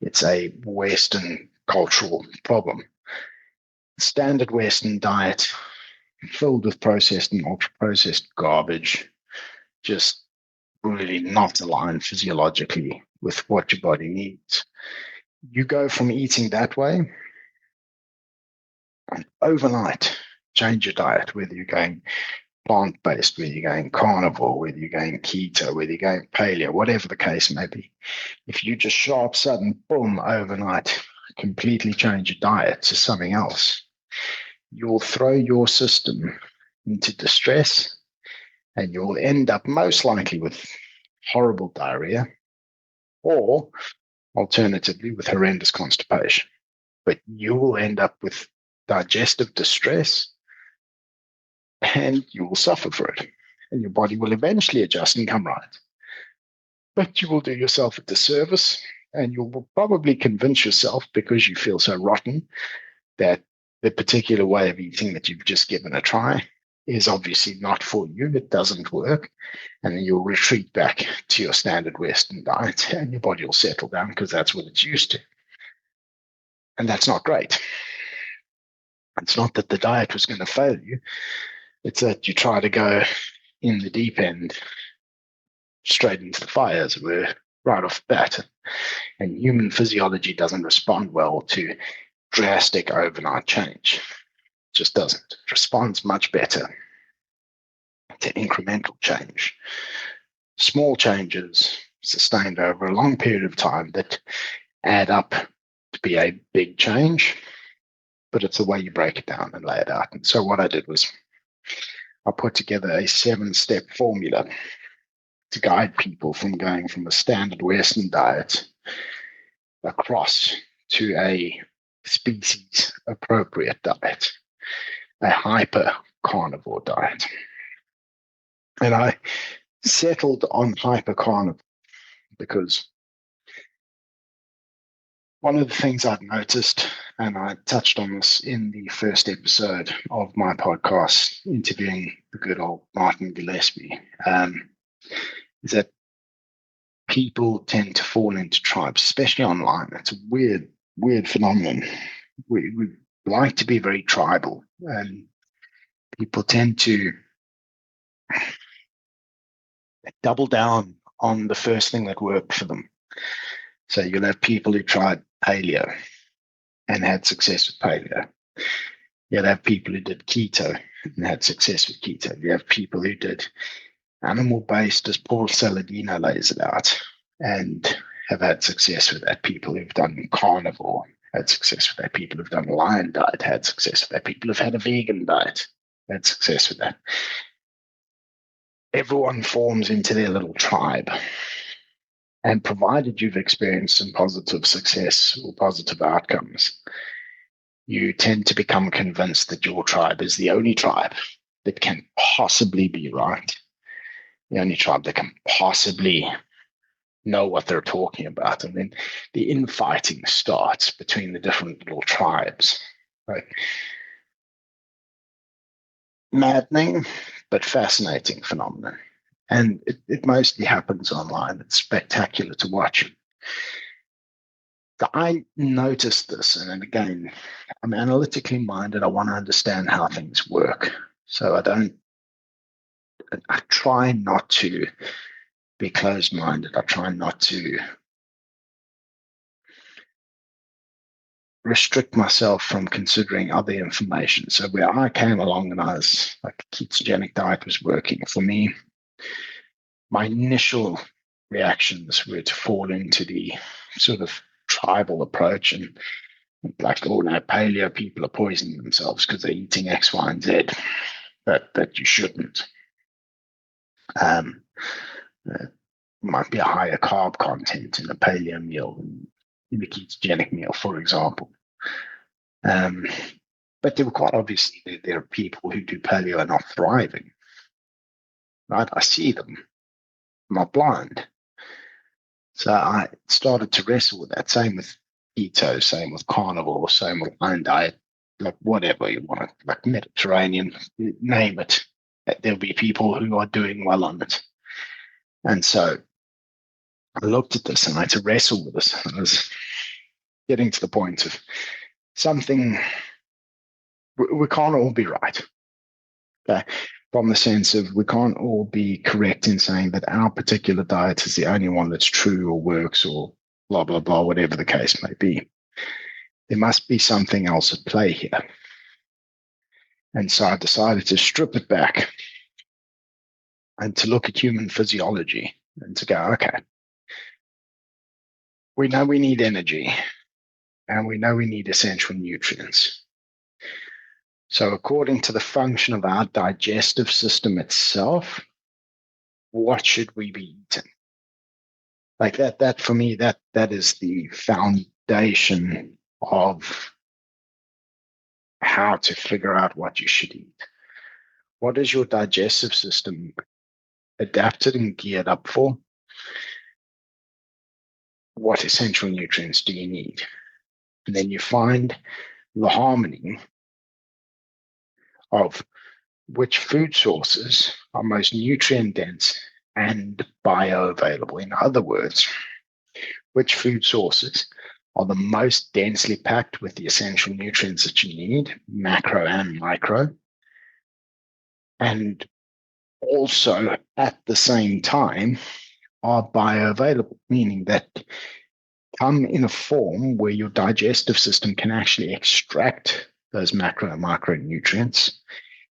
It's a Western cultural problem. Standard Western diet filled with processed and ultra-processed garbage, just really not aligned physiologically with what your body needs. You go from eating that way and overnight change your diet, whether you're going plant-based, whether you're going carnivore, whether you're going keto, whether you're going paleo, whatever the case may be. If you just sharp, sudden, boom, overnight, completely change your diet to something else, you'll throw your system into distress and you'll end up most likely with horrible diarrhea, or alternatively with horrendous constipation. But you will end up with digestive distress and you will suffer for it. And your body will eventually adjust and come right. But you will do yourself a disservice and you will probably convince yourself because you feel so rotten that the particular way of eating that you've just given a try is obviously not for you. It doesn't work. And then you'll retreat back to your standard Western diet and your body will settle down because that's what it's used to. And that's not great. It's not that the diet was going to fail you. It's that you try to go in the deep end straight into the fire, as it were, right off the bat. And human physiology doesn't respond well to drastic overnight change. It just doesn't. It responds much better to incremental change. Small changes sustained over a long period of time that add up to be a big change, but it's the way you break it down and lay it out. And so what I did was I put together a 7-step formula to guide people from going from a standard Western diet across to a species appropriate diet, a hyper carnivore diet. And I settled on hyper carnivore because one of the things I've noticed, and I touched on this in the first episode of my podcast, interviewing the good old Martin Gillespie, is that people tend to fall into tribes, especially online. It's a weird phenomenon. We like to be very tribal, and people tend to double down on the first thing that worked for them. So you'll have people who tried paleo and had success with paleo. You'll have people who did keto and had success with keto. You have people who did animal-based, as Paul Saladino lays it out, and have had success with that. People who've done carnivore had success with that. People who've done lion diet had success with that. People who've had a vegan diet had success with that. Everyone forms into their little tribe. And provided you've experienced some positive success or positive outcomes, you tend to become convinced that your tribe is the only tribe that can possibly be right, the only tribe that can possibly know what they're talking about. And then the infighting starts between the different little tribes. Right? Maddening, but fascinating phenomenon. And it mostly happens online. It's spectacular to watch. I noticed this, and again, I'm analytically minded. I want to understand how things work. So I try not to be closed-minded. I try not to restrict myself from considering other information. So where I came along and I was like, ketogenic diet was working for me, my initial reactions were to fall into the sort of tribal approach and like, oh no, paleo people are poisoning themselves because they're eating X, Y, and Z. That you shouldn't. Might be a higher carb content in a paleo meal than in a ketogenic meal, for example. But there were quite obviously there are people who do paleo and are thriving. Right? I see them. I'm not blind. So I started to wrestle with that. Same with keto, same with carnivore, same with lion diet, like whatever you want, like Mediterranean, name it. There'll be people who are doing well on it. And so I looked at this and I had to wrestle with this. I was getting to the point of something, we can't all be right. Okay? From the sense of we can't all be correct in saying that our particular diet is the only one that's true or works or blah, blah, blah, whatever the case may be. There must be something else at play here. And so I decided to strip it back and to look at human physiology and to go, okay, we know we need energy and we know we need essential nutrients. So according to the function of our digestive system itself, what should we be eating? Like that for me, that is the foundation of how to figure out what you should eat. What is your digestive system adapted and geared up for? What essential nutrients do you need? And then you find the harmony of which food sources are most nutrient dense and bioavailable. In other words, which food sources are the most densely packed with the essential nutrients that you need, macro and micro, and also at the same time are bioavailable, meaning that come in a form where your digestive system can actually extract those macro and micronutrients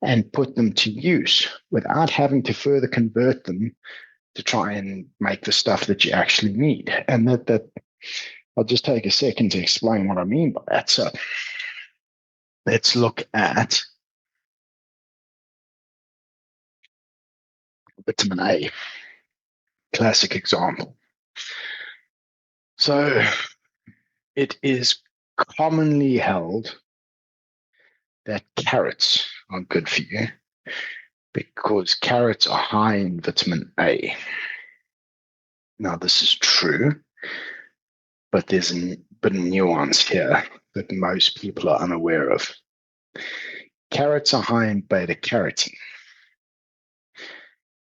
and put them to use without having to further convert them to try and make the stuff that you actually need. And that I'll just take a second to explain what I mean by that. So let's look at vitamin A, classic example. So it is commonly held that carrots are good for you because carrots are high in vitamin A. Now, this is true, but there's a bit of nuance here that most people are unaware of. Carrots are high in beta carotene.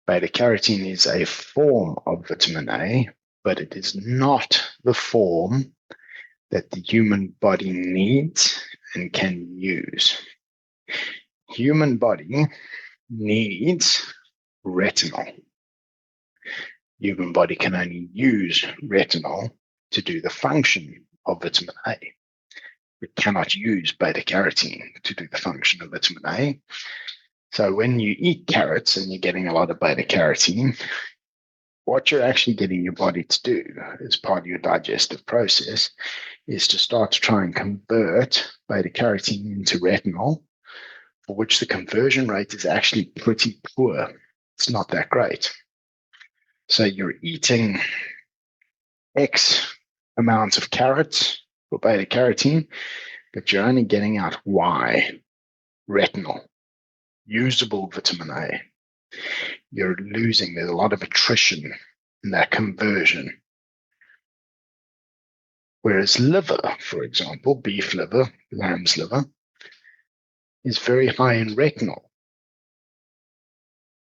Beta carotene is a form of vitamin A, but it is not the form that the human body needs and can use. Human body needs retinol. Human body can only use retinol to do the function of vitamin A. It cannot use beta carotene to do the function of vitamin A. So when you eat carrots and you're getting a lot of beta carotene, what you're actually getting your body to do as part of your digestive process is to start to try and convert beta carotene into retinol, for which the conversion rate is actually pretty poor. It's not that great. So you're eating X amounts of carrots for beta carotene, but you're only getting out Y, retinol, usable vitamin A. You're losing. There's a lot of attrition in that conversion. Whereas liver, for example, beef liver, lamb's liver, is very high in retinol,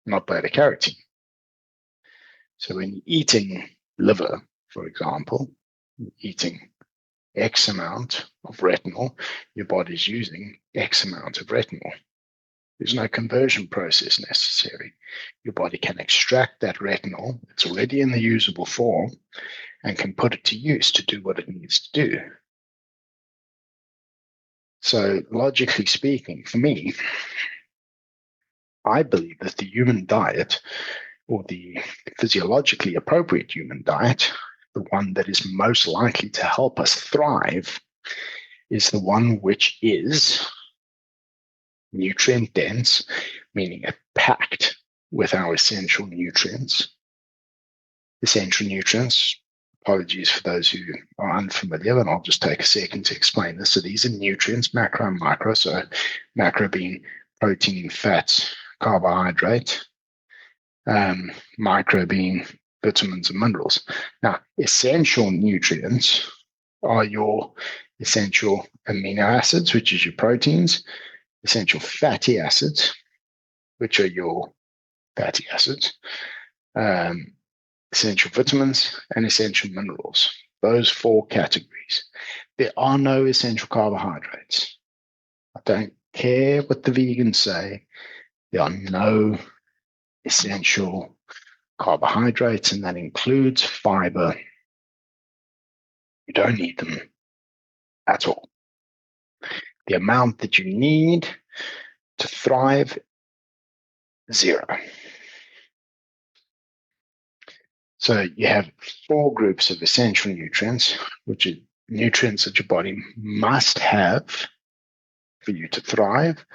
not beta carotene. So when you're eating liver, for example, eating X amount of retinol, your body's using X amount of retinol. There's no conversion process necessary. Your body can extract that retinol. It's already in the usable form and can put it to use to do what it needs to do. So logically speaking, for me, I believe that the human diet, or the physiologically appropriate human diet, the one that is most likely to help us thrive, is the one which is nutrient dense, meaning packed with our essential nutrients. Essential nutrients, apologies for those who are unfamiliar, and I'll just take a second to explain this. So these are nutrients, macro and micro. So macro being protein, fats, carbohydrate, micro being vitamins and minerals. Now, essential nutrients are your essential amino acids, which is your proteins, essential fatty acids, which are your fatty acids, essential vitamins, and essential minerals. Those four categories. There are no essential carbohydrates. I don't care what the vegans say. There are no essential carbohydrates, and that includes fiber. You don't need them at all. The amount that you need to thrive, zero. So you have four groups of essential nutrients, which are nutrients that your body must have for you to thrive,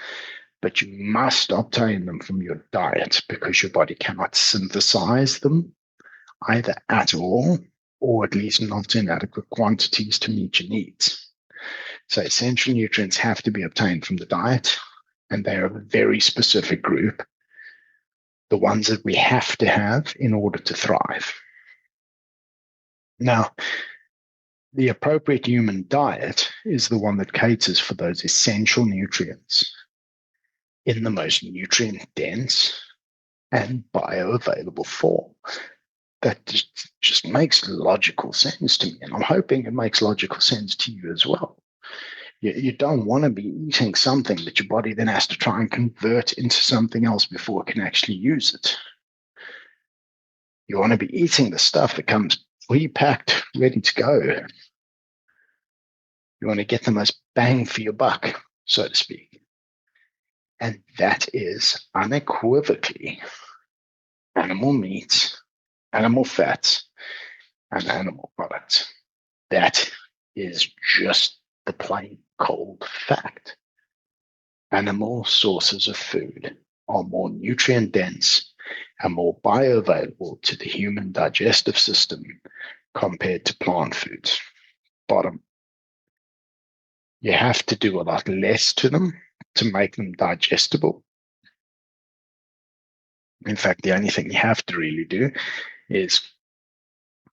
but you must obtain them from your diet because your body cannot synthesize them either at all or at least not in adequate quantities to meet your needs. So essential nutrients have to be obtained from the diet, and they are a very specific group, the ones that we have to have in order to thrive. Now, the appropriate human diet is the one that caters for those essential nutrients in the most nutrient-dense and bioavailable form. That just makes logical sense to me, and I'm hoping it makes logical sense to you as well. You don't want to be eating something that your body then has to try and convert into something else before it can actually use it. You want to be eating the stuff that comes pre-packed, ready to go. You want to get the most bang for your buck, so to speak. And that is unequivocally animal meat, animal fats, and animal products. That is just the plain cold fact. Animal sources of food are more nutrient dense and more bioavailable to the human digestive system compared to plant foods. Bottom. You have to do a lot less to them to make them digestible. In fact, the only thing you have to really do is,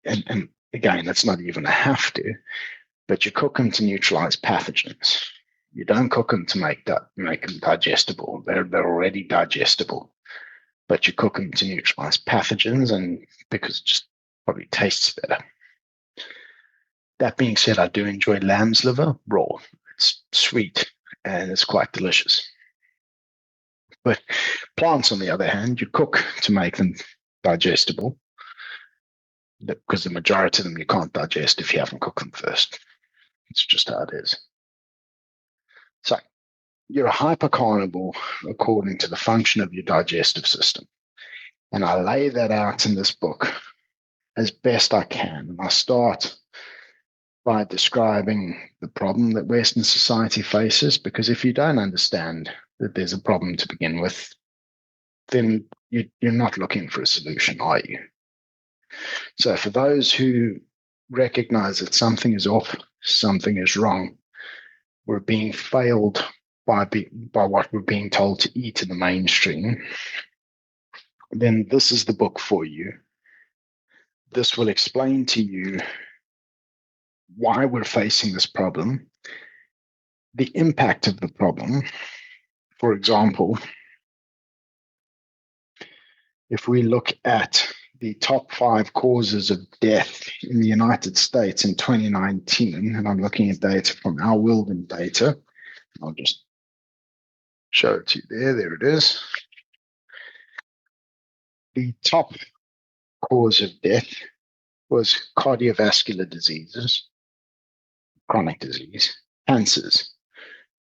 and again, that's not even a have to, but you cook them to neutralize pathogens. You don't cook them to make them digestible. They're already digestible, but you cook them to neutralize pathogens, and because it just probably tastes better. That being said, I do enjoy lamb's liver raw. It's sweet and it's quite delicious. But plants, on the other hand, you cook to make them digestible, because the majority of them you can't digest if you haven't cooked them first. It's just how it is. So you're a hypercarnivore according to the function of your digestive system. And I lay that out in this book as best I can. And I start by describing the problem that Western society faces, because if you don't understand that there's a problem to begin with, then you're not looking for a solution, are you? So for those who recognize that something is off, something is wrong, we're being failed by what we're being told to eat in the mainstream, then this is the book for you. This will explain to you why we're facing this problem, the impact of the problem. For example, if we look at the top 5 causes of death in the United States in 2019, and I'm looking at data from our Wilden data, I'll just show it to you there. There it is. The top cause of death was cardiovascular diseases, chronic disease, cancers,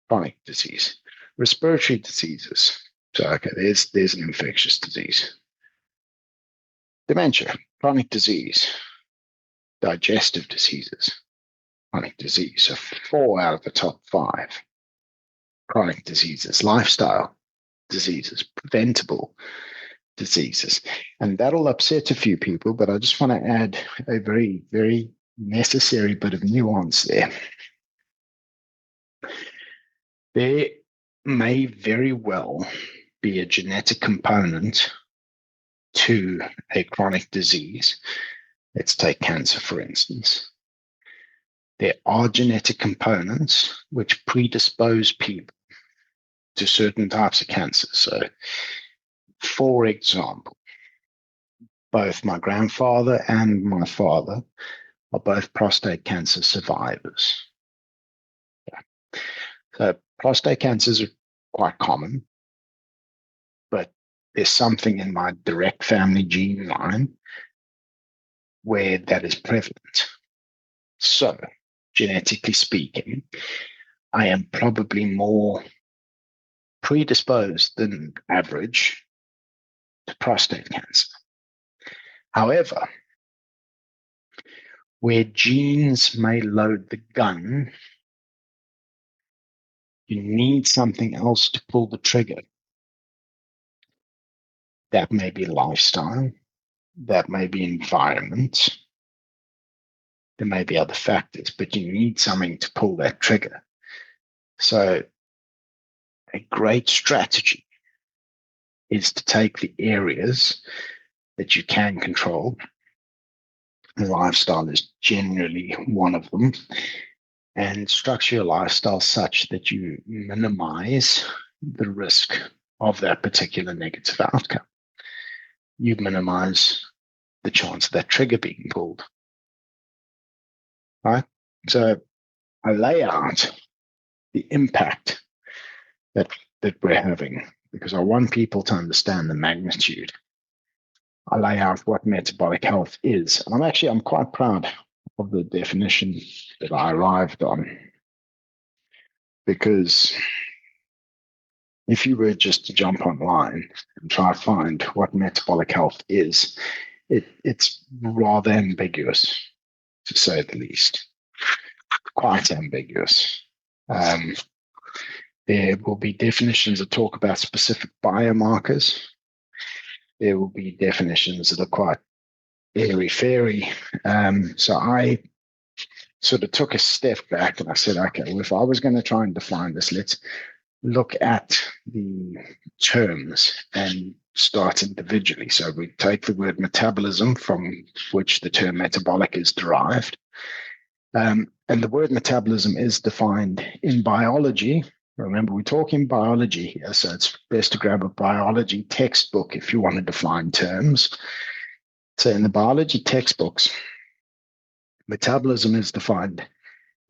chronic disease, respiratory diseases. So, okay, there's an infectious disease. Dementia, chronic disease, digestive diseases, chronic disease. So 4 out of the top 5 chronic diseases, lifestyle diseases, preventable diseases. And that'll upset a few people, but I just want to add a very, very necessary bit of nuance there. There may very well be a genetic component to a chronic disease. Let's take cancer, for instance. There are genetic components which predispose people to certain types of cancer. So, for example, both my grandfather and my father are both prostate cancer survivors. Yeah. So prostate cancers are quite common, but there's something in my direct family gene line where that is prevalent. So, genetically speaking, I am probably more predisposed than average to prostate cancer. However, where genes may load the gun, you need something else to pull the trigger. That may be lifestyle. That may be environment. There may be other factors, but you need something to pull that trigger. So a great strategy is to take the areas that you can control. Lifestyle is generally one of them, and structure your lifestyle such that you minimize the risk of that particular negative outcome. You minimize the chance of that trigger being pulled. Right? So I lay out the impact that we're having because I want people to understand the magnitude. I lay out what metabolic health is. And I'm quite proud of the definition that I arrived on. Because if you were just to jump online and try to find what metabolic health is, it's rather ambiguous, to say the least. Quite ambiguous. There will be definitions that talk about specific biomarkers. There will be definitions that are quite airy-fairy. So I sort of took a step back and I said, okay, well, if I was going to try and define this, let's look at the terms and start individually. So we take the word metabolism, from which the term metabolic is derived. And the word metabolism is defined in biology. Remember, we're talking biology here, so it's best to grab a biology textbook if you want to define terms. So in the biology textbooks, metabolism is defined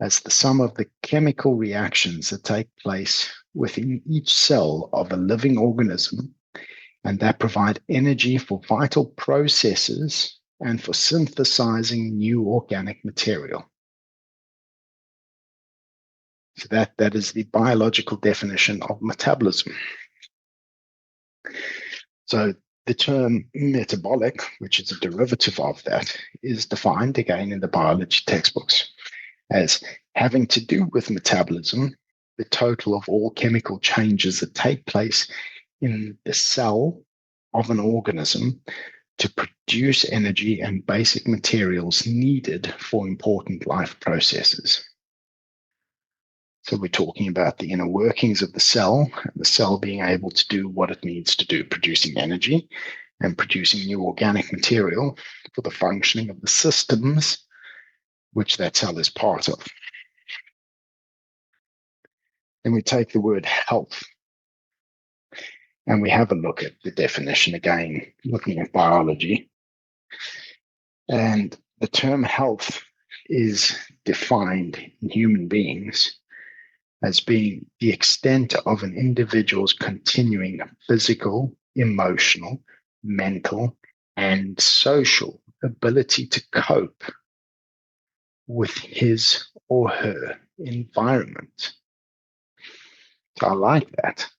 as the sum of the chemical reactions that take place within each cell of a living organism and that provide energy for vital processes and for synthesizing new organic material. So that is the biological definition of metabolism. So the term metabolic, which is a derivative of that, is defined again in the biology textbooks as having to do with metabolism, the total of all chemical changes that take place in the cell of an organism to produce energy and basic materials needed for important life processes. So we're talking about the inner workings of the cell, and the cell being able to do what it needs to do, producing energy and producing new organic material for the functioning of the systems which that cell is part of. Then we take the word health, and we have a look at the definition again, looking at biology. And the term health is defined in human beings as being the extent of an individual's continuing physical, emotional, mental, and social ability to cope with his or her environment. So I like that.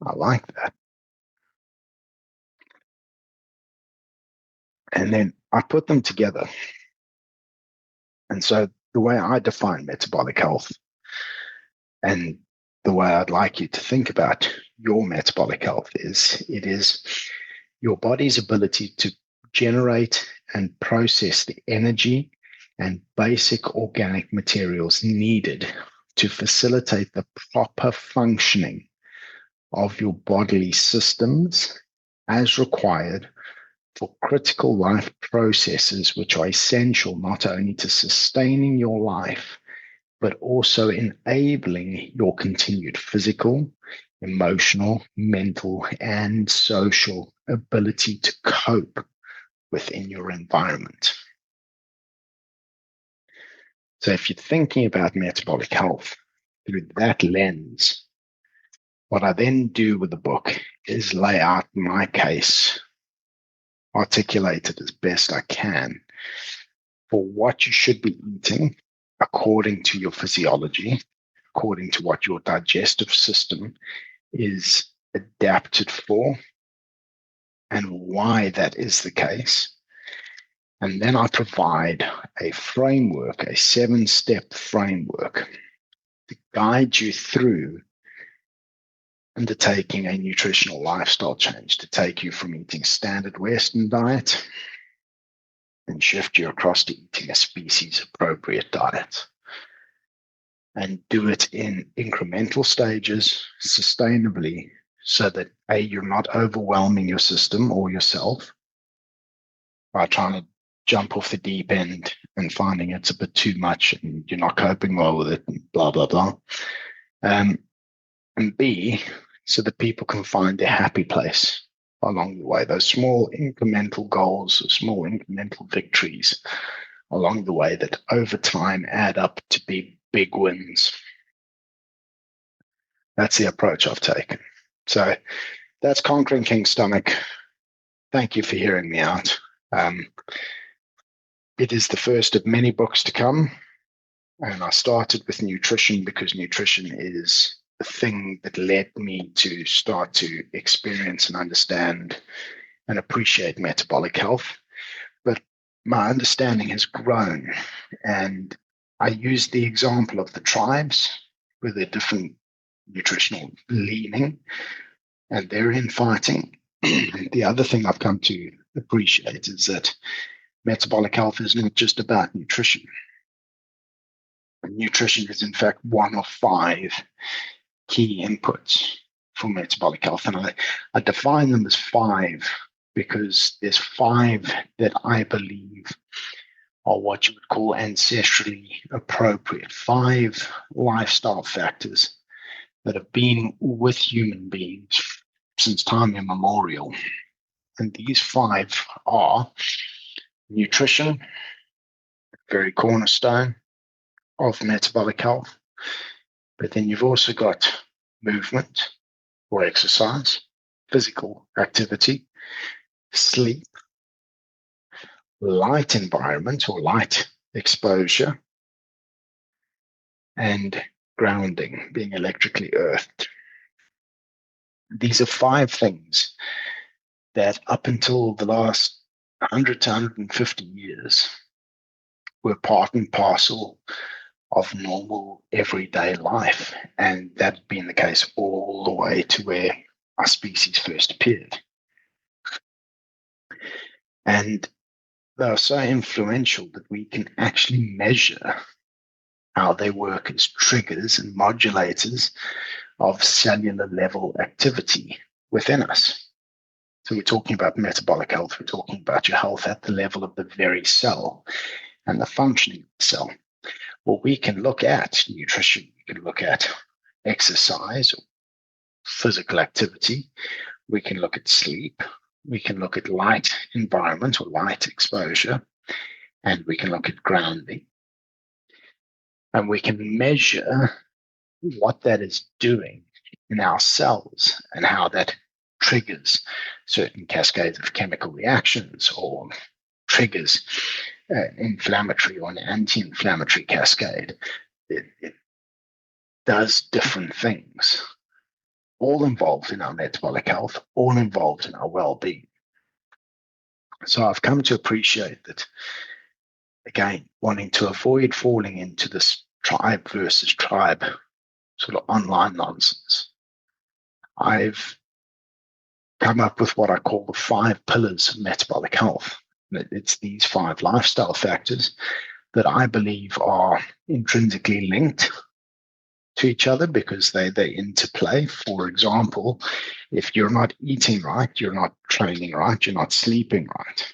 I like that. And then I put them together. And so the way I define metabolic health and the way I'd like you to think about your metabolic health is it is your body's ability to generate and process the energy and basic organic materials needed to facilitate the proper functioning of your bodily systems as required for critical life processes which are essential not only to sustaining your life, but also enabling your continued physical, emotional, mental, and social ability to cope within your environment. So if you're thinking about metabolic health through that lens, what I then do with the book is lay out my case, articulate it as best I can for what you should be eating according to your physiology, according to what your digestive system is adapted for, and why that is the case. And then I provide a framework, a 7-step framework to guide you through undertaking a nutritional lifestyle change, to take you from eating standard Western diet and shift you across to eating a species appropriate diet. And do it in incremental stages, sustainably, so that A, you're not overwhelming your system or yourself by trying to jump off the deep end and finding it's a bit too much and you're not coping well with it, and blah, blah, blah. And B, so that people can find their happy place along the way, those small incremental goals, small incremental victories along the way that over time add up to be big wins. That's the approach I've taken. So that's Conquering King's Stomach. Thank you for hearing me out. It is the first of many books to come. And I started with nutrition because nutrition is the thing that led me to start to experience and understand and appreciate metabolic health. But my understanding has grown. And I use the example of the tribes with their different nutritional leaning, and they're infighting. The other thing I've come to appreciate is that metabolic health is not just about nutrition. Nutrition is, in fact, one of 5 key inputs for metabolic health. And I define them as 5 because there's 5 that I believe are what you would call ancestrally appropriate, 5 lifestyle factors that have been with human beings since time immemorial. And these 5 are nutrition, very cornerstone of metabolic health. But then you've also got movement or exercise, physical activity, sleep, light environment or light exposure, and grounding, being electrically earthed. These are 5 things that up until the last 100 to 150 years were part and parcel of normal everyday life. And that had been the case all the way to where our species first appeared. And they are so influential that we can actually measure how they work as triggers and modulators of cellular level activity within us. So we're talking about metabolic health. We're talking about your health at the level of the very cell and the functioning of the cell. Well, we can look at nutrition. We can look at exercise, or physical activity. We can look at sleep. We can look at light environment or light exposure. And we can look at grounding. And we can measure what that is doing in our cells and how that triggers certain cascades of chemical reactions or triggers an inflammatory or an anti-inflammatory cascade. It does different things, all involved in our metabolic health, all involved in our well-being. So I've come to appreciate that, again, wanting to avoid falling into this tribe versus tribe sort of online nonsense. I've come up with what I call the 5 pillars of metabolic health. It's these 5 lifestyle factors that I believe are intrinsically linked to each other because they interplay. For example, if you're not eating right, you're not training right, you're not sleeping right.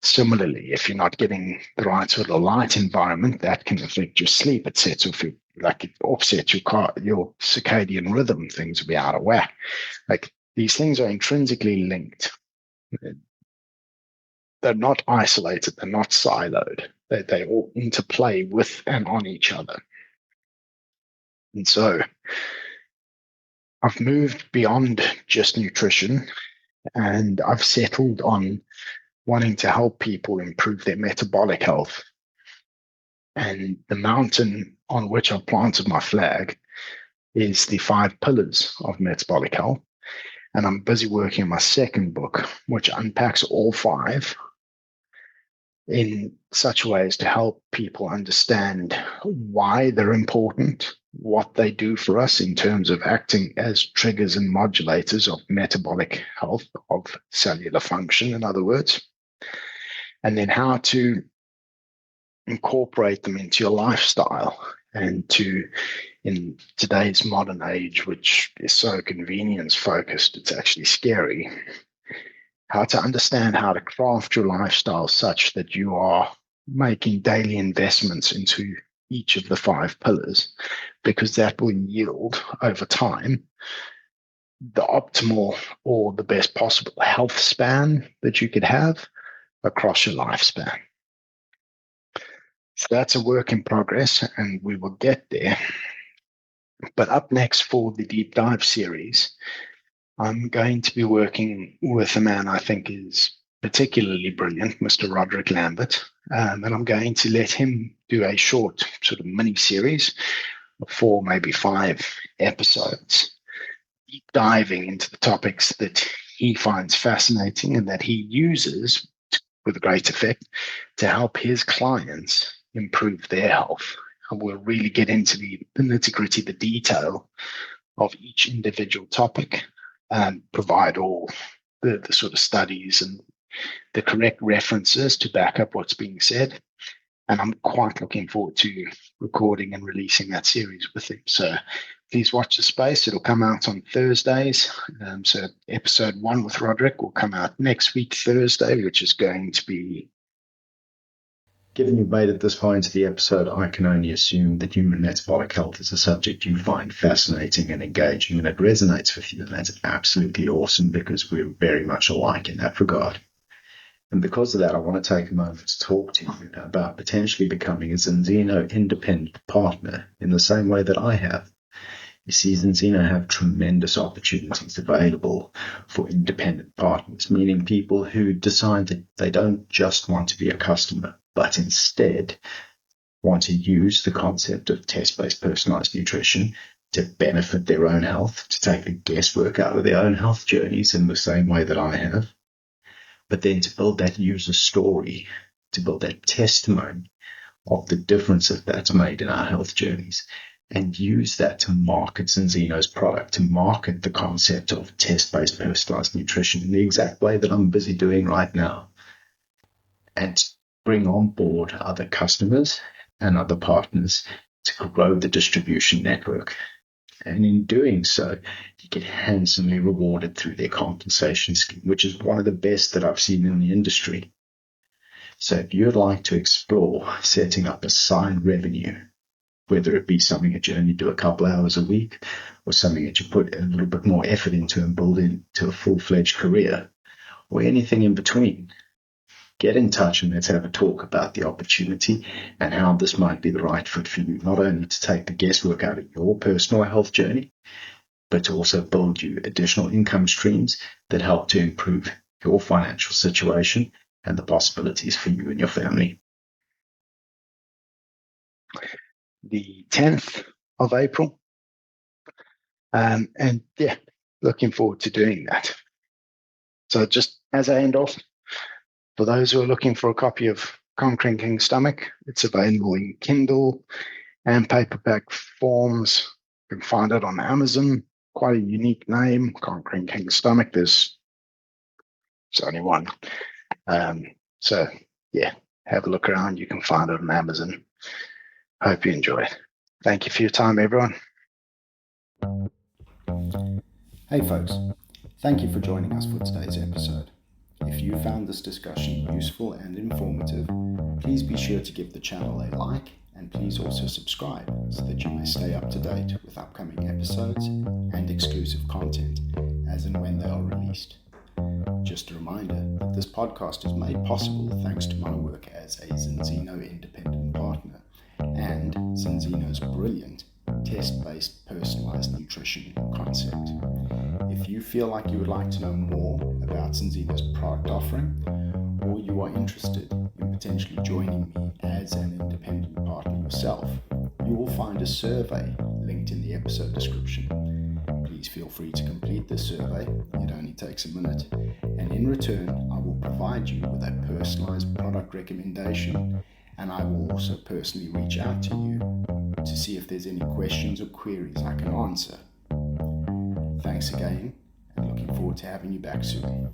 Similarly, if you're not getting the right sort of light environment, that can affect your sleep. It offsets your circadian rhythm. Things will be out of whack. Like, these things are intrinsically linked. They're not isolated. They're not siloed. They all interplay with and on each other. And so I've moved beyond just nutrition, and I've settled on wanting to help people improve their metabolic health. And the mountain on which I've planted my flag is the 5 pillars of metabolic health. And I'm busy working on my second book, which unpacks all 5 in such a way as to help people understand why they're important, what they do for us in terms of acting as triggers and modulators of metabolic health, of cellular function, in other words. and then how to incorporate them into your lifestyle. And in today's modern age, which is so convenience focused, it's actually scary. How to understand how to craft your lifestyle such that you are making daily investments into each of the 5 pillars, because that will yield over time the optimal or the best possible health span that you could have across your lifespan. So that's a work in progress, and we will get there. But up next for the deep dive series, I'm going to be working with a man I think is particularly brilliant, Mr. Roderick Lambert, and I'm going to let him do a short sort of mini series of 4, maybe 5 episodes, deep diving into the topics that he finds fascinating and that he uses with great effect to help his clients improve their health. And we'll really get into the nitty-gritty, the detail of each individual topic, and provide all the sort of studies and the correct references to back up what's being said. And I'm quite looking forward to recording and releasing that series with him. So please watch the space. It'll come out on Thursdays. So episode 1 with Roderick will come out next week, Thursday, which is going to be... Given you've made it this far into the episode, I can only assume that human metabolic health is a subject you find fascinating and engaging, and it resonates with you, and that's absolutely awesome because we're very much alike in that regard. And because of that, I want to take a moment to talk to you about potentially becoming a Zinzino independent partner in the same way that I have. You see, Zinzino have tremendous opportunities available for independent partners, meaning people who decide that they don't just want to be a customer, but instead want to use the concept of test-based personalized nutrition to benefit their own health, to take the guesswork out of their own health journeys in the same way that I have, but then to build that user story, to build that testimony of the differences that's made in our health journeys, and use that to market Zinzino's product, to market the concept of test-based personalized nutrition in the exact way that I'm busy doing right now, and bring on board other customers and other partners to grow the distribution network. And in doing so, you get handsomely rewarded through their compensation scheme, which is one of the best that I've seen in the industry. So if you'd like to explore setting up a side revenue, whether it be something that you only do a couple hours a week or something that you put a little bit more effort into and build into a full-fledged career, or anything in between, get in touch and let's have a talk about the opportunity and how this might be the right fit for you, not only to take the guesswork out of your personal health journey, but to also build you additional income streams that help to improve your financial situation and the possibilities for you and your family. The 10th of April. And yeah, looking forward to doing that. So just as I end off, for those who are looking for a copy of Conquering King's Stomach, it's available in Kindle and paperback forms. You can find it on Amazon. Quite a unique name, Conquering King's Stomach. There's only one. So yeah, have a look around. You can find it on Amazon. Hope you enjoy it. Thank you for your time, everyone. Hey folks, thank you for joining us for today's episode. If you found this discussion useful and informative, please be sure to give the channel a like, and please also subscribe so that you may stay up to date with upcoming episodes and exclusive content as and when they are released. Just a reminder that this podcast is made possible thanks to my work as a Zinzino independent partner and Zinzino's brilliant test-based personalized nutrition concept. If you feel like you would like to know more about Zinzino's product offering, or you are interested in potentially joining me as an independent partner yourself, you will find a survey linked in the episode description. Please feel free to complete this survey. It only takes a minute, and in return I will provide you with a personalized product recommendation, and I will also personally reach out to you to see if there's any questions or queries I can answer. Thanks again, and looking forward to having you back soon.